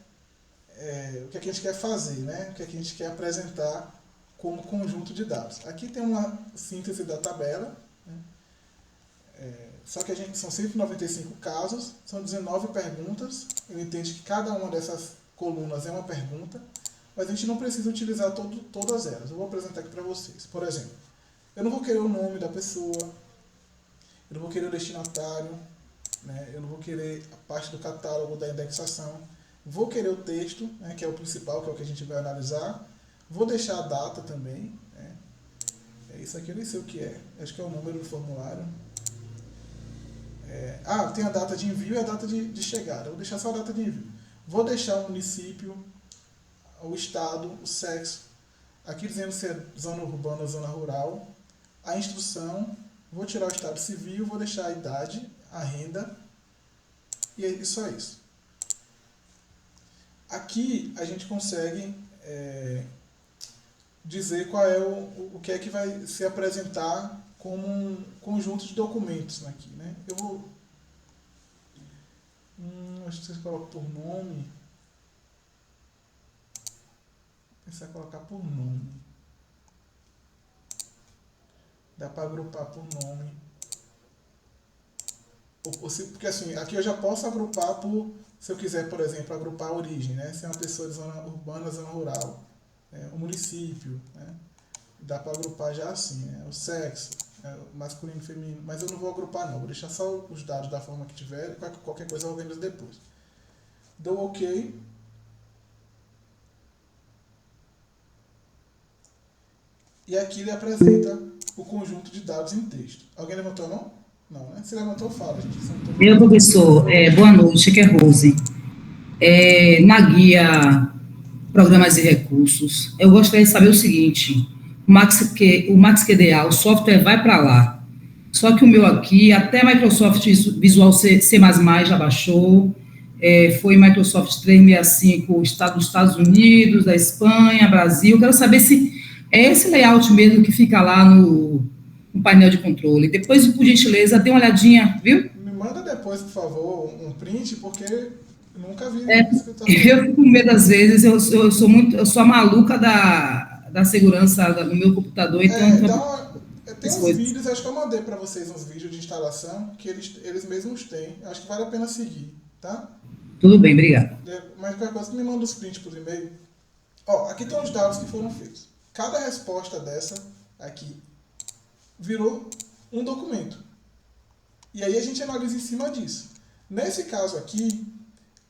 A: o que é que a gente quer fazer, né? O que é que a gente quer apresentar como conjunto de dados. Aqui tem uma síntese da tabela, né? Só que são 195 casos, são 19 perguntas. Ele entende que cada uma dessas colunas é uma pergunta, mas a gente não precisa utilizar todas elas. Eu vou apresentar aqui para vocês. Por exemplo, eu não vou querer o nome da pessoa, eu não vou querer o destinatário, né? Eu não vou querer a parte do catálogo da indexação. Vou querer o texto, né, que é o principal, que é o que a gente vai analisar. Vou deixar a data também. Né? Isso aqui eu nem sei o que é. Acho que é o número do formulário. Tem a data de envio e a data de chegada. Eu vou deixar só a data de envio. Vou deixar o município, o estado, o sexo. Aqui dizendo se é zona urbana ou zona rural. A instrução. Vou tirar o estado civil, vou deixar a idade, a renda. E é só isso. Aqui a gente consegue dizer qual é o que é que vai se apresentar como um conjunto de documentos aqui, né? Eu vou... acho que vocês colocam por nome. Vou pensar em colocar por nome. Dá para agrupar por nome. Porque assim, aqui eu já posso agrupar por... Se eu quiser, por exemplo, agrupar a origem, né? Se é uma pessoa de zona urbana, zona rural, o município, né? Dá para agrupar já assim, né? O sexo, masculino e feminino, mas eu não vou agrupar não, vou deixar só os dados da forma que tiver, qualquer coisa eu organizo depois. Dou OK. e aqui ele apresenta o conjunto de dados em texto. Alguém levantou a mão? Não, né? Se levantou, fala, gente.
F: Eu, professor, boa noite, aqui é Rose. Na guia Programas e Recursos, eu gostaria de saber o seguinte, o MaxQDA, o software vai para lá, só que o meu aqui, até Microsoft Visual C++ já baixou, foi Microsoft 365, Estado dos Estados Unidos, da Espanha, Brasil, quero saber se é esse layout mesmo que fica lá no painel de controle. Depois, por gentileza, dê uma olhadinha, viu?
A: Me manda depois, por favor, um print, porque eu nunca vi isso que eu
F: Eu fico com medo às vezes, eu sou a maluca da segurança no meu computador, então...
A: Tem uns vídeos, acho que eu mandei para vocês uns vídeos de instalação, que eles mesmos têm, acho que vale a pena seguir, tá?
F: Tudo bem, obrigado.
A: Mas qualquer coisa, me manda os prints por e-mail. Ó, aqui estão os dados que foram feitos. Cada resposta dessa aqui virou um documento. E aí a gente analisa em cima disso. Nesse caso aqui,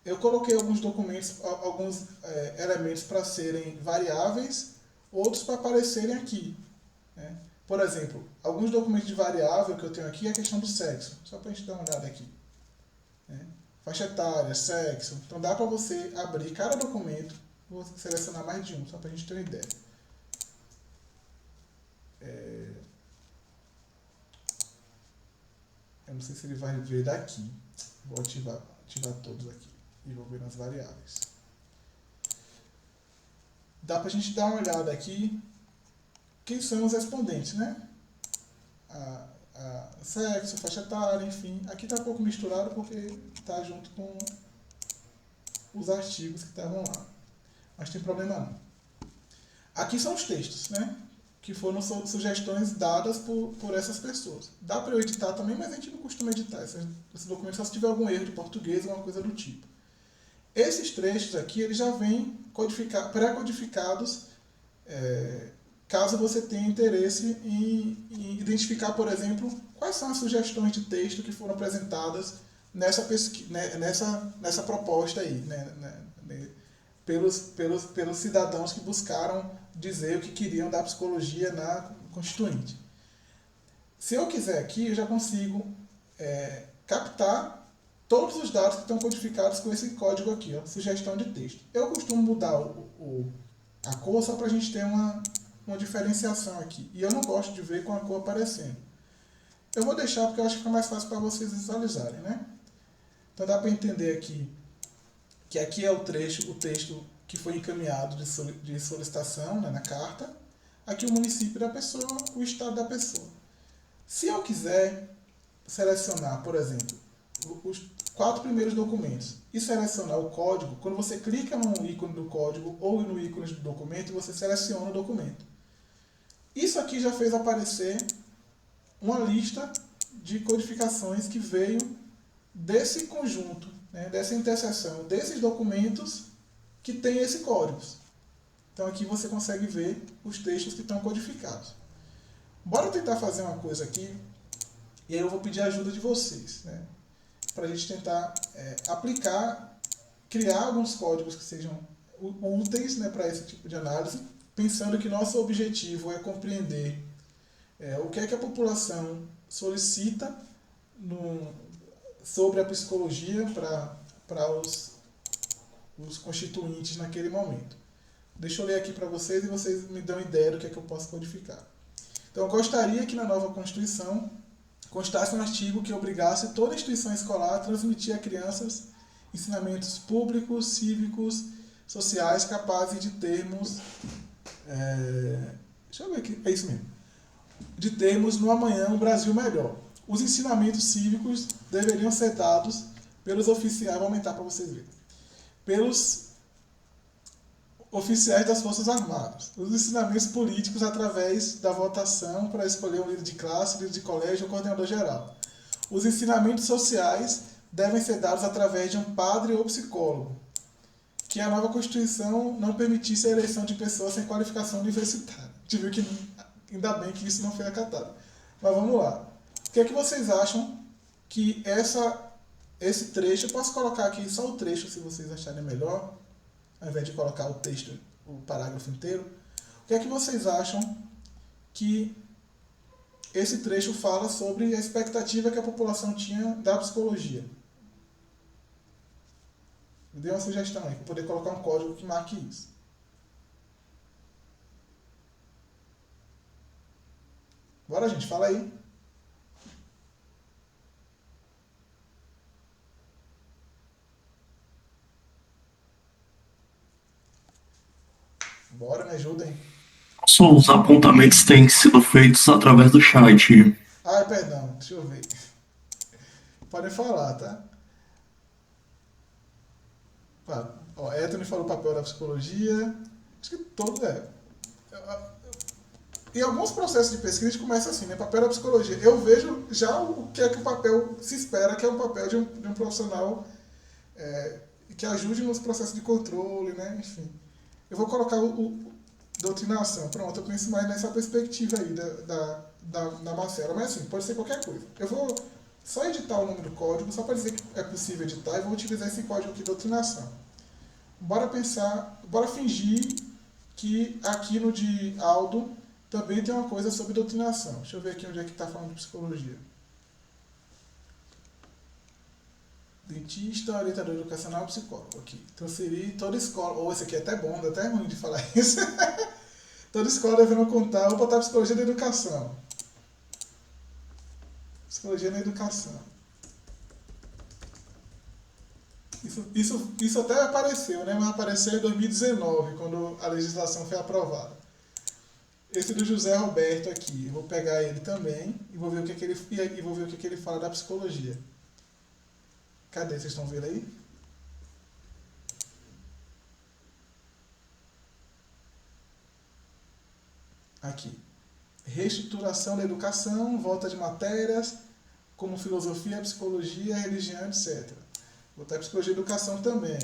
A: eu coloquei alguns documentos, alguns elementos para serem variáveis, outros para aparecerem aqui, né? Por exemplo, alguns documentos de variável que eu tenho aqui é a questão do sexo. Só para a gente dar uma olhada aqui, né? Faixa etária, sexo. Então dá para você abrir cada documento, vou selecionar mais de um, só para a gente ter uma ideia. Eu não sei se ele vai ver daqui. Vou ativar todos aqui e vou ver nas variáveis. Dá para a gente dar uma olhada aqui. Quem são os respondentes, né? Sexo, faixa etária, enfim. Aqui está um pouco misturado porque está junto com os artigos que estavam lá. Mas tem problema não. Aqui são os textos, né? Que foram sugestões dadas por essas pessoas. Dá para eu editar também, mas a gente não costuma editar esse documento só se tiver algum erro de português ou alguma coisa do tipo. Esses trechos aqui, eles já vêm pré-codificados, caso você tenha interesse em identificar, por exemplo, quais são as sugestões de texto que foram apresentadas nessa proposta aí, né, pelos cidadãos que buscaram dizer o que queriam da psicologia na Constituinte. Se eu quiser aqui, eu já consigo captar todos os dados que estão codificados com esse código aqui, ó, sugestão de texto. Eu costumo mudar a cor só para a gente ter uma diferenciação aqui. E eu não gosto de ver com a cor aparecendo. Eu vou deixar porque eu acho que fica mais fácil para vocês visualizarem, né? Então dá para entender aqui que aqui é o texto que foi encaminhado de solicitação, né, na carta. Aqui o município da pessoa, o estado da pessoa. Se eu quiser selecionar, por exemplo, os 4 primeiros documentos e selecionar o código, quando você clica no ícone do código ou no ícone do documento, você seleciona o documento. Isso aqui já fez aparecer uma lista de codificações que veio desse conjunto, né, dessa interseção, desses documentos que tem esse código. Então aqui você consegue ver os textos que estão codificados. Bora tentar fazer uma coisa aqui, e aí eu vou pedir a ajuda de vocês, né, para a gente tentar criar alguns códigos que sejam úteis, né, para esse tipo de análise, pensando que nosso objetivo é compreender o que é que a população solicita sobre a psicologia para os constituintes naquele momento. Deixa eu ler aqui para vocês e vocês me dão ideia do que é que eu posso codificar. Então, eu gostaria que na nova Constituição constasse um artigo que obrigasse toda instituição escolar a transmitir a crianças ensinamentos públicos, cívicos, sociais, capazes de termos... deixa eu ver aqui, é isso mesmo. De termos no amanhã um Brasil melhor. Os ensinamentos cívicos deveriam ser dados pelos oficiais, vou aumentar para vocês verem, pelos oficiais das Forças Armadas. Os ensinamentos políticos através da votação para escolher um líder de classe, líder de colégio ou coordenador geral. Os ensinamentos sociais devem ser dados através de um padre ou psicólogo. Que a nova Constituição não permitisse a eleição de pessoas sem qualificação universitária. A gente viu que ainda bem que isso não foi acatado. Mas vamos lá. O que é que vocês acham que esse trecho, eu posso colocar aqui só o trecho se vocês acharem melhor, ao invés de colocar o texto, o parágrafo inteiro. O que é que vocês acham que esse trecho fala sobre a expectativa que a população tinha da psicologia. Me dê uma sugestão aí, para poder colocar um código que marque isso. Bora, gente, fala aí. Bora, me ajudem.
G: Só os apontamentos têm sido feitos através do chat.
A: Ai, perdão, deixa eu ver. Podem falar, tá? Ó, Anthony falou o papel da psicologia. Acho que todo Em alguns processos de pesquisa a gente começa assim, né? Papel da psicologia. Eu vejo já o que é que o papel se espera, que é um papel de um profissional que ajude nos processos de controle, né? Enfim. Eu vou colocar o doutrinação. Pronto, eu penso mais nessa perspectiva aí da Marcela. Mas assim, pode ser qualquer coisa. Eu vou só editar o nome do código, só para dizer que é possível editar, e vou utilizar esse código aqui, doutrinação. Bora fingir que aqui no de Aldo também tem uma coisa sobre doutrinação. Deixa eu ver aqui onde é que está falando de psicologia. Dentista, orientador educacional, psicólogo. Aqui. Transferir toda escola. Ou esse aqui é até bom, dá até ruim de falar isso. Toda escola devendo contar. Vou botar psicologia da educação. Psicologia na educação. Isso até apareceu, né? Mas apareceu em 2019, quando a legislação foi aprovada. Esse do José Roberto aqui, eu vou pegar ele também e vou ver o que ele fala da psicologia. Cadê? Vocês estão vendo aí? Aqui. Reestruturação da educação, volta de matérias, como filosofia, psicologia, religião, etc. Vou botar psicologia e educação também.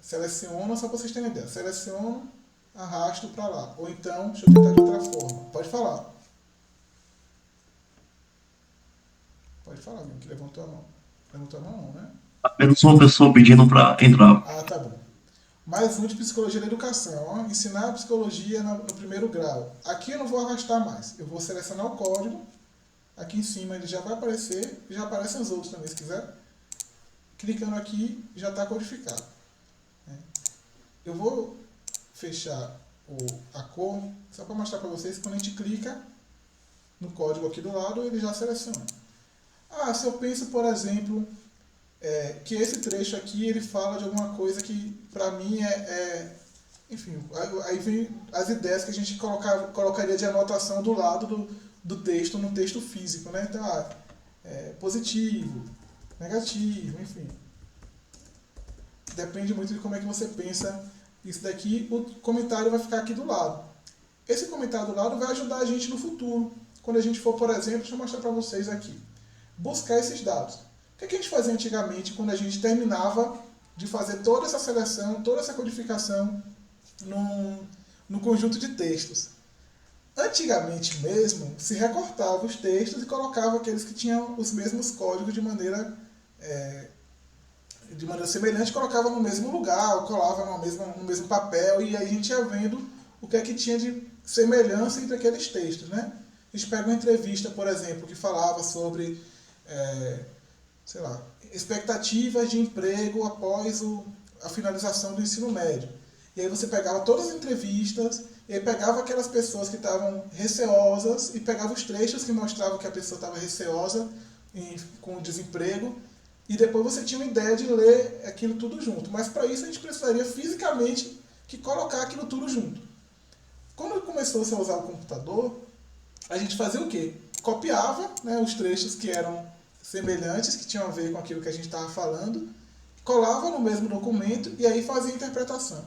A: Seleciono, só para vocês terem ideia. Seleciono, arrasto para lá. Ou então, deixa eu tentar de outra forma. Pode falar. Pode falar, alguém que levantou a mão. Levantou a mão não, né?
G: Apenas uma pessoa pedindo para entrar.
A: Ah, tá bom. Mais um de psicologia da educação. Ó. Ensinar a psicologia no primeiro grau. Aqui eu não vou arrastar mais. Eu vou selecionar o código. Aqui em cima ele já vai aparecer. E já aparecem os outros também, se quiser. Clicando aqui, já está codificado. Eu vou fechar a cor, só para mostrar para vocês que quando a gente clica no código aqui do lado, ele já seleciona. Ah, se eu penso, por exemplo, que esse trecho aqui ele fala de alguma coisa que para mim enfim, aí vem as ideias que a gente colocaria de anotação do lado do texto, no texto físico, né? Então, positivo, negativo, enfim. Depende muito de como é que você pensa isso daqui. O comentário vai ficar aqui do lado. Esse comentário do lado vai ajudar a gente no futuro. Quando a gente for, por exemplo, deixa eu mostrar para vocês aqui. Buscar esses dados. O que a gente fazia antigamente quando a gente terminava de fazer toda essa seleção, toda essa codificação no conjunto de textos? Antigamente mesmo, se recortava os textos e colocava aqueles que tinham os mesmos códigos de maneira semelhante, colocava no mesmo lugar, ou colava no mesmo papel, e aí a gente ia vendo o que é que tinha de semelhança entre aqueles textos, né? A gente pega uma entrevista, por exemplo, que falava sobre, expectativas de emprego após a finalização do ensino médio. E aí você pegava todas as entrevistas, e aí pegava aquelas pessoas que estavam receosas, e pegava os trechos que mostravam que a pessoa estava receosa com o desemprego, e depois você tinha uma ideia de ler aquilo tudo junto. Mas para isso a gente precisaria fisicamente que colocar aquilo tudo junto. Quando começou a usar o computador, a gente fazia o quê? Copiava, né, os trechos que eram semelhantes, que tinham a ver com aquilo que a gente estava falando, colava no mesmo documento e aí fazia a interpretação.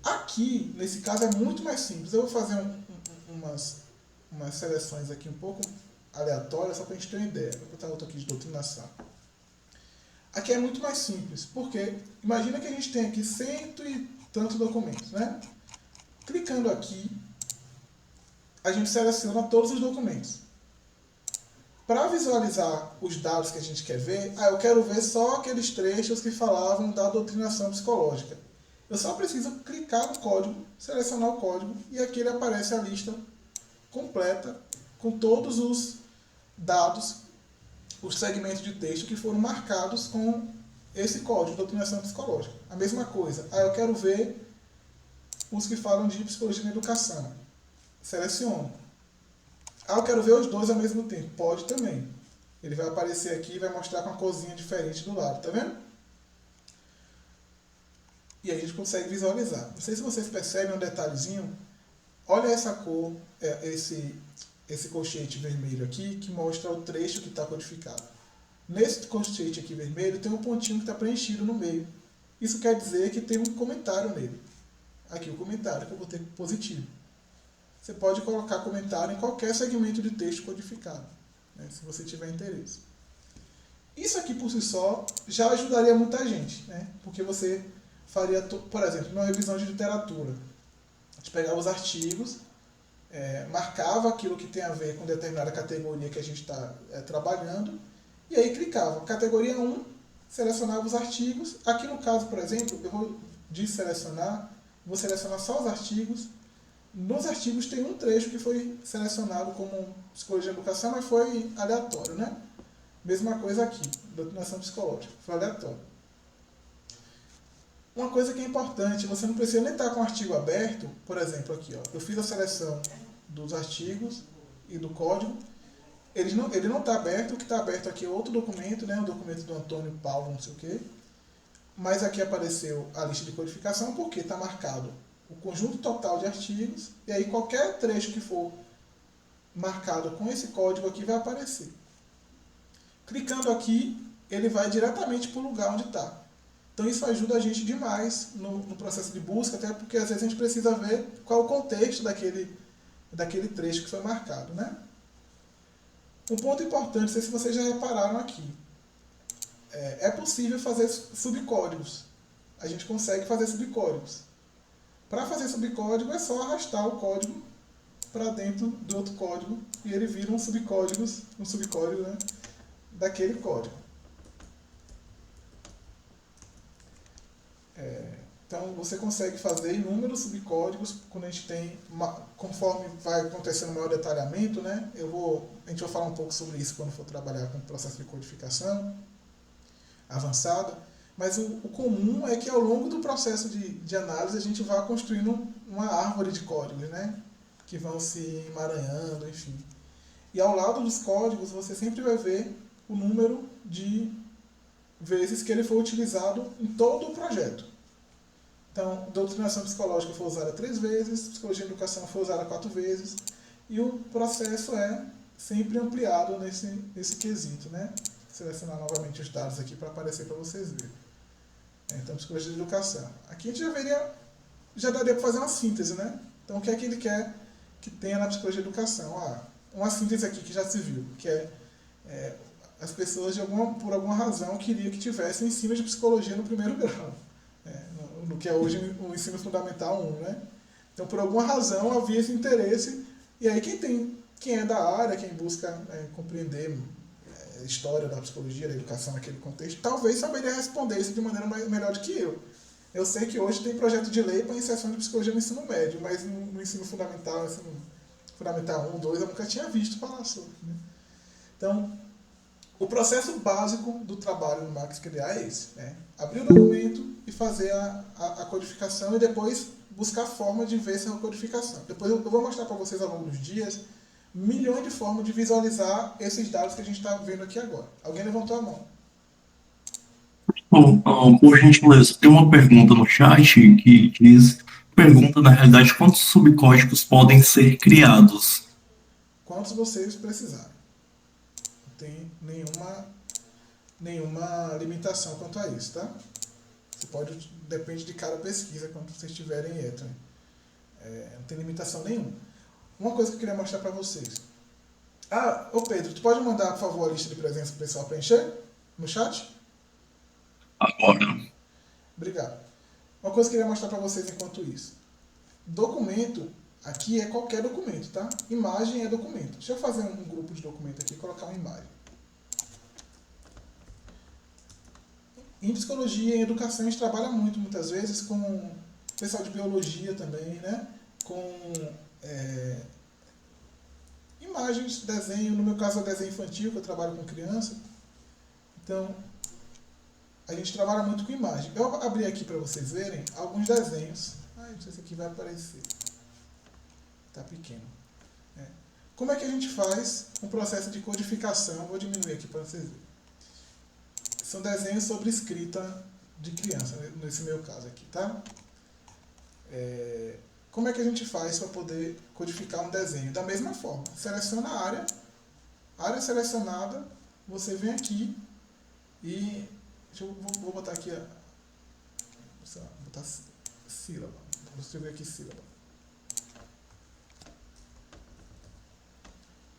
A: Aqui, nesse caso, é muito mais simples. Eu vou fazer umas seleções aqui um pouco aleatórias, só para a gente ter uma ideia. Vou botar outro aqui de doutrinação. Aqui é muito mais simples, porque imagina que a gente tem aqui 100 e tantos documentos, né? Clicando aqui, a gente seleciona todos os documentos. Para visualizar os dados que a gente quer ver, eu quero ver só aqueles trechos que falavam da doutrinação psicológica. Eu só preciso clicar no código, selecionar o código, e aqui ele aparece a lista completa com todos os dados, os segmentos de texto que foram marcados com esse código de doutrinação psicológica. A mesma coisa. Eu quero ver os que falam de psicologia na educação. Seleciono. Eu quero ver os dois ao mesmo tempo. Pode também. Ele vai aparecer aqui e vai mostrar com uma corzinha diferente do lado. Tá vendo? E aí a gente consegue visualizar. Não sei se vocês percebem um detalhezinho. Olha essa cor, esse colchete vermelho aqui, que mostra o trecho que está codificado. Nesse colchete aqui vermelho tem um pontinho que está preenchido no meio. Isso quer dizer que tem um comentário nele. Aqui o comentário que eu botei positivo. Você pode colocar comentário em qualquer segmento de texto codificado, né, se você tiver interesse. Isso aqui por si só já ajudaria muita gente, né, porque você faria, por exemplo, numa revisão de literatura, a gente pegava os artigos, marcava aquilo que tem a ver com determinada categoria que a gente está trabalhando, e aí clicava. Categoria 1, selecionava os artigos. Aqui no caso, por exemplo, eu vou desselecionar, vou selecionar só os artigos. Nos artigos tem um trecho que foi selecionado como psicologia e educação, mas foi aleatório, né? Mesma coisa aqui, doutrinação psicológica, foi aleatório. Uma coisa que é importante, você não precisa nem estar com o artigo aberto, por exemplo, aqui, ó, eu fiz a seleção dos artigos e do código, ele não está aberto, o que está aberto aqui é outro documento, né, o documento do Antônio Paulo, não sei o quê, mas aqui apareceu a lista de codificação porque está marcado o conjunto total de artigos, e aí qualquer trecho que for marcado com esse código aqui vai aparecer. Clicando aqui, ele vai diretamente para o lugar onde está. Então isso ajuda a gente demais no processo de busca, até porque às vezes a gente precisa ver qual é o contexto daquele trecho que foi marcado, né? Um ponto importante, não sei se vocês já repararam aqui, é possível fazer subcódigos. A gente consegue fazer subcódigos. Para fazer subcódigo é só arrastar o código para dentro do outro código e ele vira um subcódigo, né, daquele código. Então você consegue fazer inúmeros subcódigos quando a gente tem, conforme vai acontecendo maior detalhamento, né? A gente vai falar um pouco sobre isso quando for trabalhar com o processo de codificação avançada, mas o comum é que ao longo do processo de análise a gente vá construindo uma árvore de códigos, né? Que vão se emaranhando, enfim. E ao lado dos códigos você sempre vai ver o número de vezes que ele foi utilizado em todo o projeto. Então, doutrinação psicológica foi usada 3 vezes, psicologia e educação foi usada 4 vezes, e o processo é sempre ampliado nesse quesito, né? Vou selecionar novamente os dados aqui para aparecer para vocês verem. Então, psicologia e educação. Aqui a gente já daria para fazer uma síntese, né? Então, o que é que ele quer que tenha na psicologia e educação? Uma síntese aqui que já se viu, que as pessoas, por alguma razão, queriam que tivesse o ensino de psicologia no primeiro grau. No que é hoje o ensino fundamental 1, né? Então, por alguma razão, havia esse interesse, e aí quem é da área, quem busca compreender a história da psicologia, da educação naquele contexto, talvez saberia responder isso de maneira melhor do que eu. Eu sei que hoje tem projeto de lei para inserção de psicologia no ensino médio, mas no ensino fundamental, fundamental 1, 2, eu nunca tinha visto falar sobre, né? Então, o processo básico do trabalho no MaxQDA é esse, né? Abrir o documento e fazer a codificação e depois buscar forma de ver essa codificação. Depois eu vou mostrar para vocês ao longo dos dias milhões de formas de visualizar esses dados que a gente está vendo aqui agora. Alguém levantou a mão?
G: Bom, por gentileza, tem uma pergunta no chat que pergunta, na realidade, quantos subcódigos podem ser criados?
A: Quantos vocês precisarem. Não tem nenhuma limitação quanto a isso, tá? Depende de cada pesquisa, quando vocês tiverem ETRA. Não tem limitação nenhuma. Uma coisa que eu queria mostrar para vocês. Ô Pedro, tu pode mandar, por favor, a lista de presença para o pessoal preencher no chat?
G: Agora.
A: Obrigado. Uma coisa que eu queria mostrar para vocês enquanto isso. Documento, aqui é qualquer documento, tá? Imagem é documento. Deixa eu fazer um grupo de documento aqui e colocar uma imagem. Em psicologia e em educação a gente trabalha muitas vezes com o pessoal de biologia também, né? Com desenho, no meu caso é o desenho infantil, que eu trabalho com criança. Então, a gente trabalha muito com imagem. Eu abri aqui para vocês verem alguns desenhos. Não sei se aqui vai aparecer. Está pequeno. Como é que a gente faz um processo de codificação? Vou diminuir aqui para vocês verem. São desenhos sobre escrita de criança, nesse meu caso aqui, tá? Como é que a gente faz para poder codificar um desenho? Da mesma forma, seleciona a área selecionada, você vem aqui e... vou botar aqui, sei lá, vou botar sílaba, vou escrever aqui sílaba.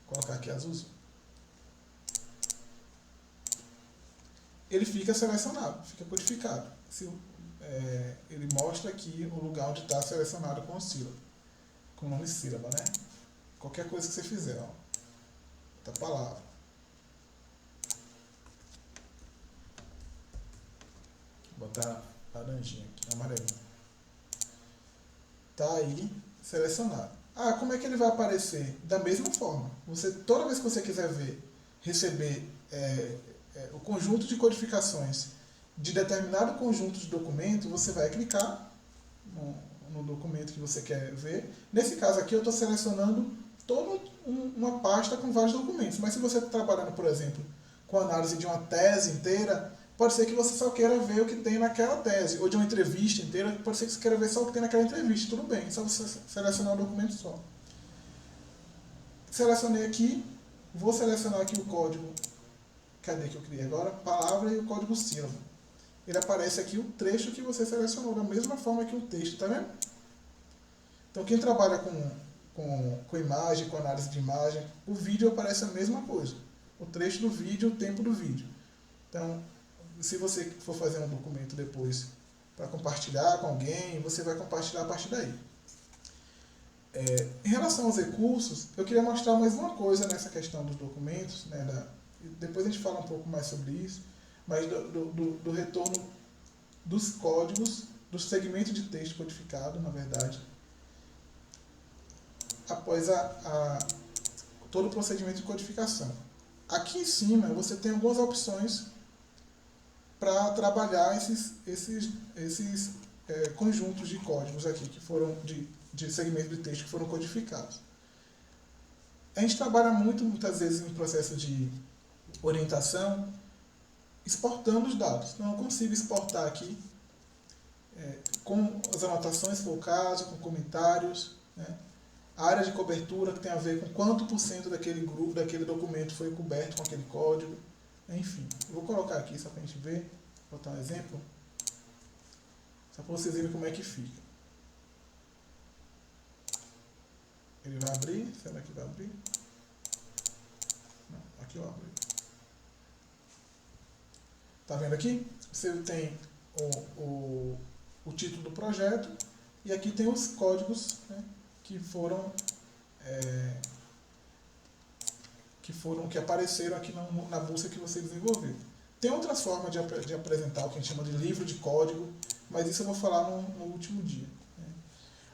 A: Vou colocar aqui azulzinho. Ele fica selecionado, fica codificado. Ele mostra aqui o lugar onde está selecionado com o sílaba, com o nome sílaba, né? Qualquer coisa que você fizer, ó. Da palavra. Vou botar laranjinha aqui, amarelinho. Tá aí selecionado. Como é que ele vai aparecer? Da mesma forma. Toda vez que você quiser receber o conjunto de codificações de determinado conjunto de documento, você vai clicar no documento que você quer ver. Nesse caso aqui eu estou selecionando toda uma pasta com vários documentos, mas se você está trabalhando, por exemplo, com a análise de uma tese inteira, pode ser que você só queira ver o que tem naquela tese, ou de uma entrevista inteira, pode ser que você queira ver só o que tem naquela entrevista, tudo bem, só você selecionar um documento só. Selecionei aqui, vou selecionar aqui o código, cadê que eu criei agora? Palavra e o código sílaba. Ele aparece aqui o trecho que você selecionou, da mesma forma que o texto, tá vendo? Então quem trabalha com imagem, com análise de imagem, o vídeo aparece a mesma coisa. O trecho do vídeo, o tempo do vídeo. Então, se você for fazer um documento depois para compartilhar com alguém, você vai compartilhar a partir daí. Em relação aos recursos, eu queria mostrar mais uma coisa nessa questão dos documentos, né, depois a gente fala um pouco mais sobre isso, mas do retorno dos códigos, do segmento de texto codificado, na verdade, após todo o procedimento de codificação. Aqui em cima você tem algumas opções para trabalhar esses conjuntos de códigos aqui, que foram de segmento de texto que foram codificados. A gente trabalha muitas vezes em processo de orientação, exportando os dados. Então eu consigo exportar aqui com as anotações, se for o caso, com comentários, né? A área de cobertura, que tem a ver com quanto por cento daquele grupo, daquele documento foi coberto com aquele código. Enfim, eu vou colocar aqui só para a gente ver, vou botar um exemplo, só para vocês verem como é que fica. Ele vai abrir, será que vai abrir? Não, aqui eu abro. Tá vendo aqui? Você tem o título do projeto e aqui tem os códigos, né, que apareceram aqui na busca que você desenvolveu. Tem outras formas de apresentar o que a gente chama de livro de código, mas isso eu vou falar no último dia, né?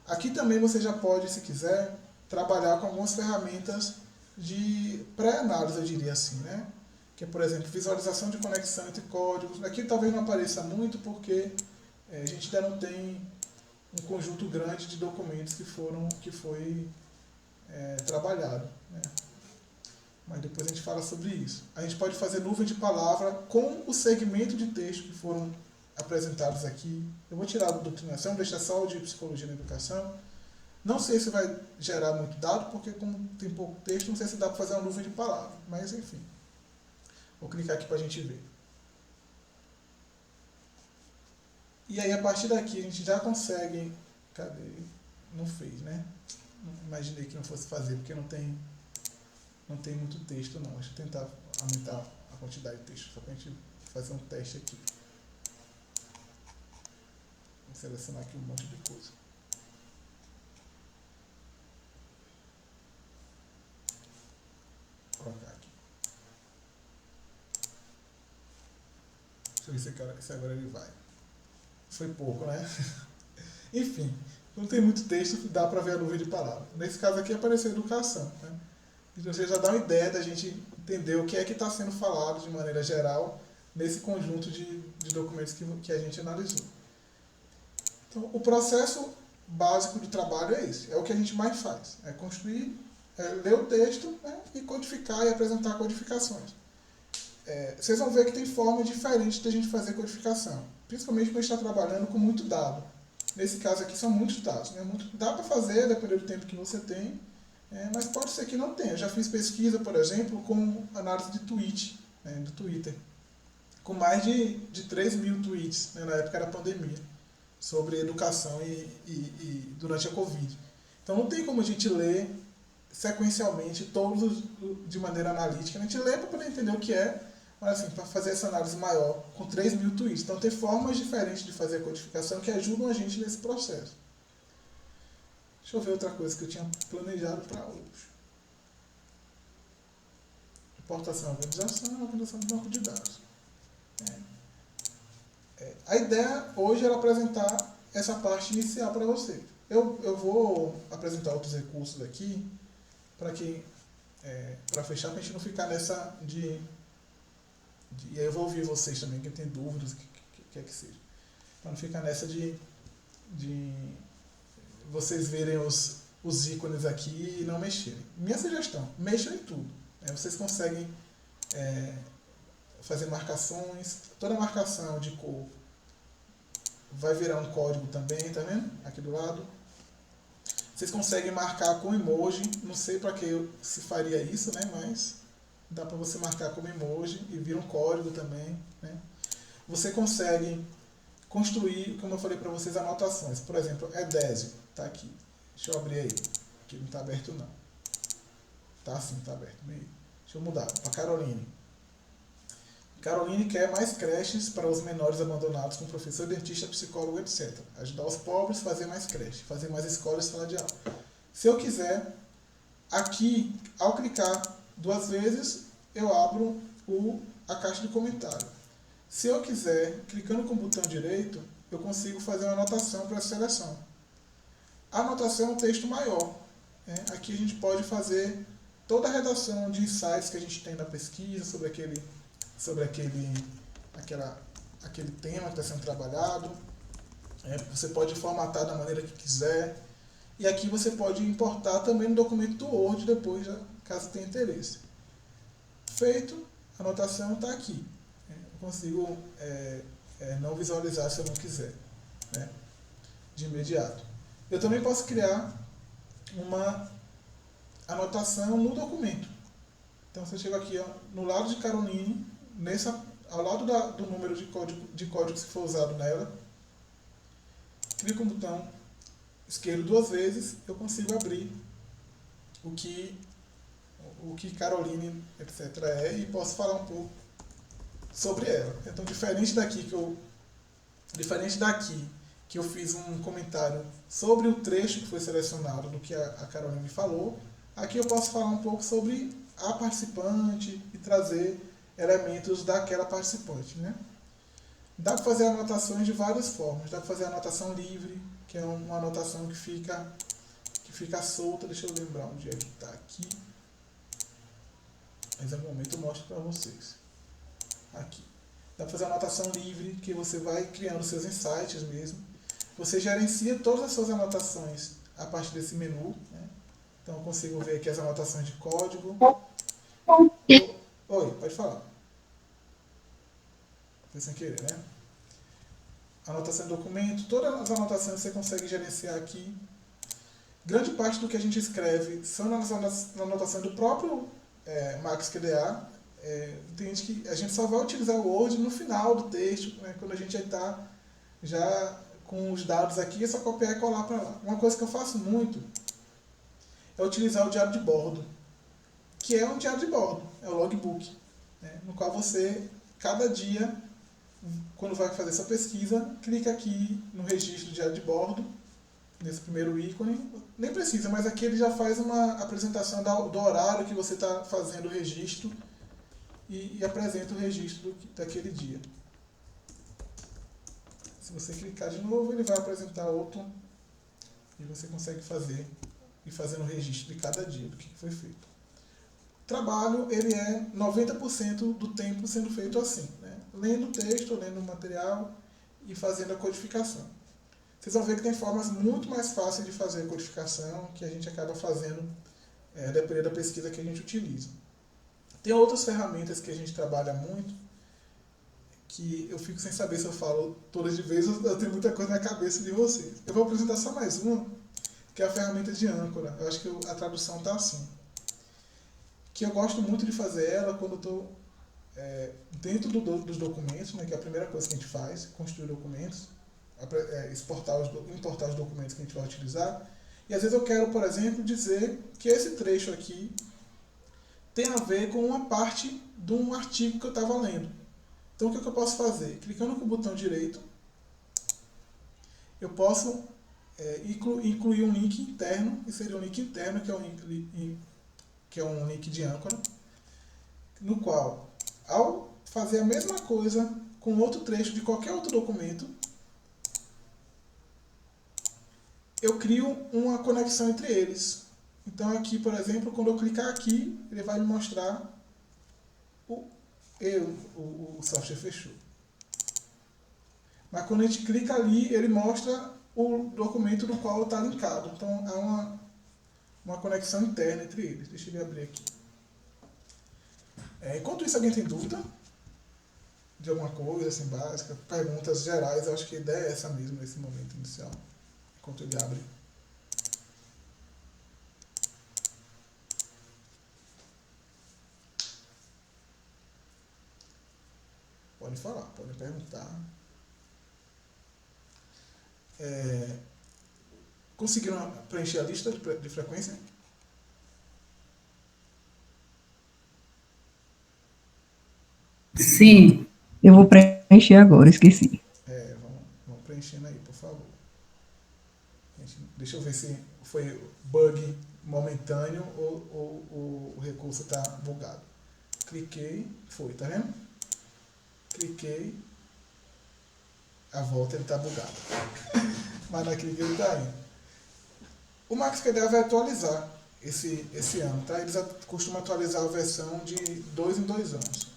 A: Aqui também você já pode, se quiser, trabalhar com algumas ferramentas de pré-análise, eu diria assim, né? Que é, por exemplo, visualização de conexão entre códigos. Aqui talvez não apareça muito porque a gente ainda não tem um conjunto grande de documentos que foi trabalhado, né? Mas depois a gente fala sobre isso. A gente pode fazer nuvem de palavra com o segmento de texto que foram apresentados aqui. Eu vou tirar da doutrinação, deixar só o de psicologia na educação. Não sei se vai gerar muito dado, porque como tem pouco texto, não sei se dá para fazer uma nuvem de palavra. Mas enfim. Vou clicar aqui para a gente ver. E aí, a partir daqui, a gente já consegue... Cadê? Não fez, né? Imaginei que não fosse fazer, porque não tem muito texto, não. Deixa eu tentar aumentar a quantidade de texto, só para a gente fazer um teste aqui. Vou selecionar aqui um monte de coisa. Vou colocar aqui. Deixa eu ver se agora ele vai. Foi pouco, né? Enfim, não tem muito texto, dá para ver a nuvem de palavras. Nesse caso aqui apareceu educação, né? você já dá uma ideia da gente entender o que é que está sendo falado de maneira geral nesse conjunto de documentos que a gente analisou. Então, o processo básico do trabalho é esse, é o que a gente mais faz, é construir, ler o texto, né, e codificar e apresentar codificações. Vocês vão ver que tem formas diferentes de a gente fazer codificação, principalmente quando a gente está trabalhando com muito dado. Nesse caso aqui são muitos dados, né? Dá para fazer, dependendo do tempo que você tem, mas pode ser que não tenha. Eu já fiz pesquisa, por exemplo, com análise de tweet, né, do Twitter, com mais de 3 mil tweets, né, na época da pandemia, sobre educação e durante a Covid. Então não tem como a gente ler sequencialmente todos de maneira analítica. A gente lê para poder entender o que é, mas assim, para fazer essa análise maior, com 3 mil tweets. Então tem formas diferentes de fazer a codificação que ajudam a gente nesse processo. Deixa eu ver outra coisa que eu tinha planejado para hoje. Importação, organização do banco de dados. A ideia hoje era apresentar essa parte inicial para vocês. Eu vou apresentar outros recursos aqui para fechar, para a gente não ficar nessa e aí eu vou ouvir vocês também, quem tem dúvidas, o que quer que seja. Para não ficar nessa de vocês verem os ícones aqui e não mexerem. Minha sugestão, mexam em tudo. Vocês conseguem fazer marcações, toda marcação de cor vai virar um código também, tá vendo? Aqui do lado. Vocês conseguem marcar com emoji, não sei para que se faria isso, né? Mas dá para você marcar como emoji e vira um código também, né? Você consegue construir, como eu falei para vocês, anotações. Por exemplo, Edésio, tá aqui. Deixa eu abrir aí, aqui não está aberto não. Tá sim, está aberto. Deixa eu mudar para Caroline. Caroline quer mais creches para os menores abandonados com professor, dentista, psicólogo, etc. Ajudar os pobres, fazer mais creche, fazer mais escolas e sala de aula. Se eu quiser, aqui, ao clicar 2 vezes, eu abro a caixa de comentário. Se eu quiser, clicando com o botão direito, eu consigo fazer uma anotação para a seleção. A anotação é um texto maior. Aqui a gente pode fazer toda a redação de insights que a gente tem na pesquisa sobre aquele tema que está sendo trabalhado. Você pode formatar da maneira que quiser. E aqui você pode importar também no documento do Word depois, caso tenha interesse. Feito, a anotação está aqui. Eu consigo não visualizar se eu não quiser, né, de imediato. Eu também posso criar uma anotação no documento. Então você chega aqui, ó, no lado de Caroline, ao lado do número de código que for usado nela, clico no botão esquerdo 2 vezes, eu consigo abrir o que Caroline, etc. e posso falar um pouco sobre ela. Então, diferente daqui que eu fiz um comentário sobre o trecho que foi selecionado do que a Caroline falou, aqui eu posso falar um pouco sobre a participante e trazer elementos daquela participante, né? Dá para fazer anotações de várias formas. Dá para fazer anotação livre, que é uma anotação que fica solta. Deixa eu lembrar onde é que está aqui. Mas no momento eu mostro para vocês. Aqui. Dá para fazer anotação livre, que você vai criando seus insights mesmo. Você gerencia todas as suas anotações a partir desse menu, né? Então eu consigo ver aqui as anotações de código. Oi, pode falar. Foi sem querer, né? Anotação de documento, todas as anotações você consegue gerenciar aqui. Grande parte do que a gente escreve são nas anotações do próprio MaxQDA. Tem gente que a gente só vai utilizar o Word no final do texto, né? Quando a gente está já com os dados aqui, é só copiar e colar para lá. Uma coisa que eu faço muito é utilizar o diário de bordo, que é um diário de bordo, é o logbook, né? No qual você, cada dia, quando vai fazer essa pesquisa, clica aqui no registro do diário de bordo, nesse primeiro ícone. Nem precisa, mas aqui ele já faz uma apresentação do horário que você está fazendo o registro e apresenta o registro daquele dia. Se você clicar de novo, ele vai apresentar outro e você consegue fazer e fazendo o registro de cada dia do que foi feito. trabalho ele é 90% do tempo sendo feito assim, né? Lendo o texto, lendo o material e fazendo a codificação. Vocês vão ver que tem formas muito mais fáceis de fazer a codificação que a gente acaba fazendo dependendo da pesquisa que a gente utiliza. Tem outras ferramentas que a gente trabalha muito que eu fico sem saber se eu falo todas de vez, eu tenho muita coisa na cabeça de vocês. Eu vou apresentar só mais uma, que é a ferramenta de âncora. Eu acho que a tradução está assim. Que eu gosto muito de fazer ela quando eu estou dentro dos documentos, né, que é a primeira coisa que a gente faz, construir documentos, importar os documentos que a gente vai utilizar. E às vezes eu quero, por exemplo, dizer que esse trecho aqui tem a ver com uma parte de um artigo que eu estava lendo. Então, o que eu posso fazer? Clicando com o botão direito, eu posso incluir um link interno, que seria um link interno, que é um link de âncora, no qual, ao fazer a mesma coisa com outro trecho de qualquer outro documento, eu crio uma conexão entre eles. Então, aqui, por exemplo, quando eu clicar aqui, ele vai me mostrar o software fechou. Mas quando a gente clica ali, ele mostra o documento no qual está linkado. Então há uma conexão interna entre eles. Deixa eu abrir aqui. Enquanto isso, alguém tem dúvida de alguma coisa assim, básica? Perguntas gerais, eu acho que a ideia é essa mesmo nesse momento inicial. Enquanto ele abre. Pode falar, pode perguntar. Conseguiram preencher a lista de frequência?
F: Sim.
B: Eu vou preencher agora, esqueci.
A: Vamos preenchendo aí, por favor. Deixa eu ver se foi bug momentâneo ou o recurso está bugado. Cliquei, foi, tá vendo? Cliquei, a volta ele está bugado. Mas naquele que ele está indo. O MaxQDA vai atualizar esse ano, tá? Eles costumam atualizar a versão de 2 em 2 anos.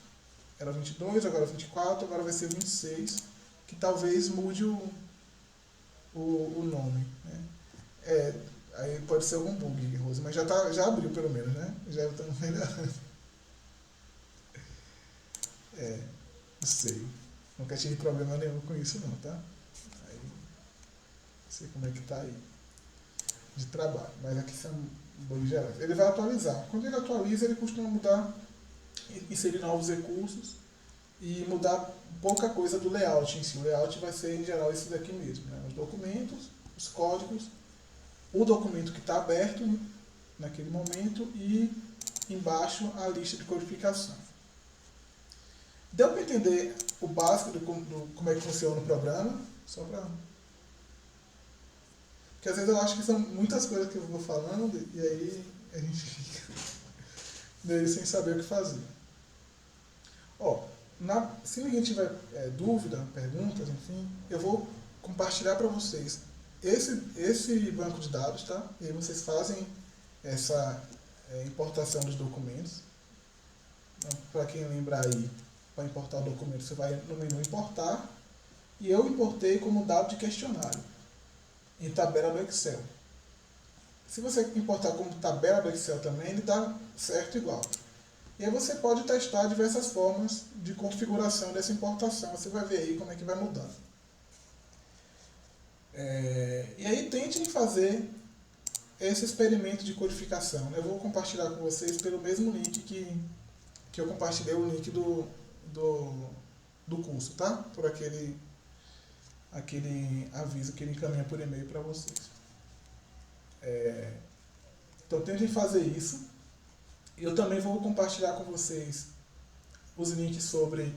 A: Era 22, agora 24, agora vai ser 26, que talvez mude o nome, né? Aí pode ser algum bug, Rose, mas já abriu pelo menos, né? Já estamos melhorando. Não sei. Nunca tive problema nenhum com isso não, tá? Aí, não sei como é que tá aí de trabalho, mas aqui são bugs gerais. Ele vai atualizar. Quando ele atualiza, ele costuma mudar, inserir novos recursos e mudar pouca coisa do layout em si. O layout vai ser, em geral, esse daqui mesmo, né? Os documentos, os códigos, o documento que está aberto naquele momento e embaixo a lista de codificação. Deu para entender o básico do como é que funciona o programa? Só para... Porque às vezes eu acho que são muitas coisas que eu vou falando e aí a gente fica meio sem saber o que fazer. Se ninguém tiver dúvida, perguntas, enfim, eu vou compartilhar para vocês esse banco de dados, tá? E aí vocês fazem essa importação dos documentos. Para quem lembrar aí, para importar o documento, você vai no menu importar, e eu importei como dado de questionário, em tabela do Excel. Se você importar como tabela do Excel também, ele dá certo igual. E aí você pode testar diversas formas de configuração dessa importação, você vai ver aí como é que vai mudando. E aí tentem fazer esse experimento de codificação. Eu vou compartilhar com vocês pelo mesmo link que eu compartilhei o link do curso, tá? Por aquele aviso que ele encaminha por e-mail para vocês. Então tentem fazer isso. Eu também vou compartilhar com vocês os links sobre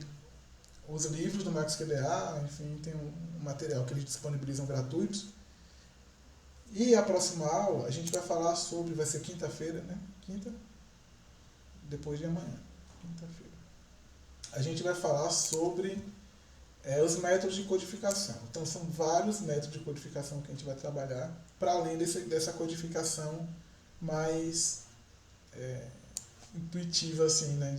A: os livros do MaxQDA, enfim, tem um material que eles disponibilizam gratuitos. E a próxima aula a gente vai falar sobre, vai ser quinta-feira, né? Depois de amanhã, quinta-feira. A gente vai falar sobre os métodos de codificação. Então são vários métodos de codificação que a gente vai trabalhar, para além dessa codificação mais intuitiva, assim, né,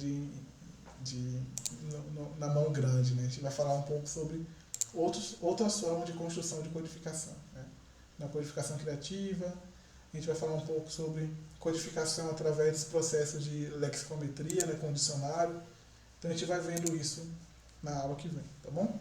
A: na mão grande, né? A gente vai falar um pouco sobre outras formas de construção de codificação, né? Na codificação criativa, a gente vai falar um pouco sobre codificação através dos processos de lexicometria, né, com dicionário. Então a gente vai vendo isso na aula que vem, tá bom?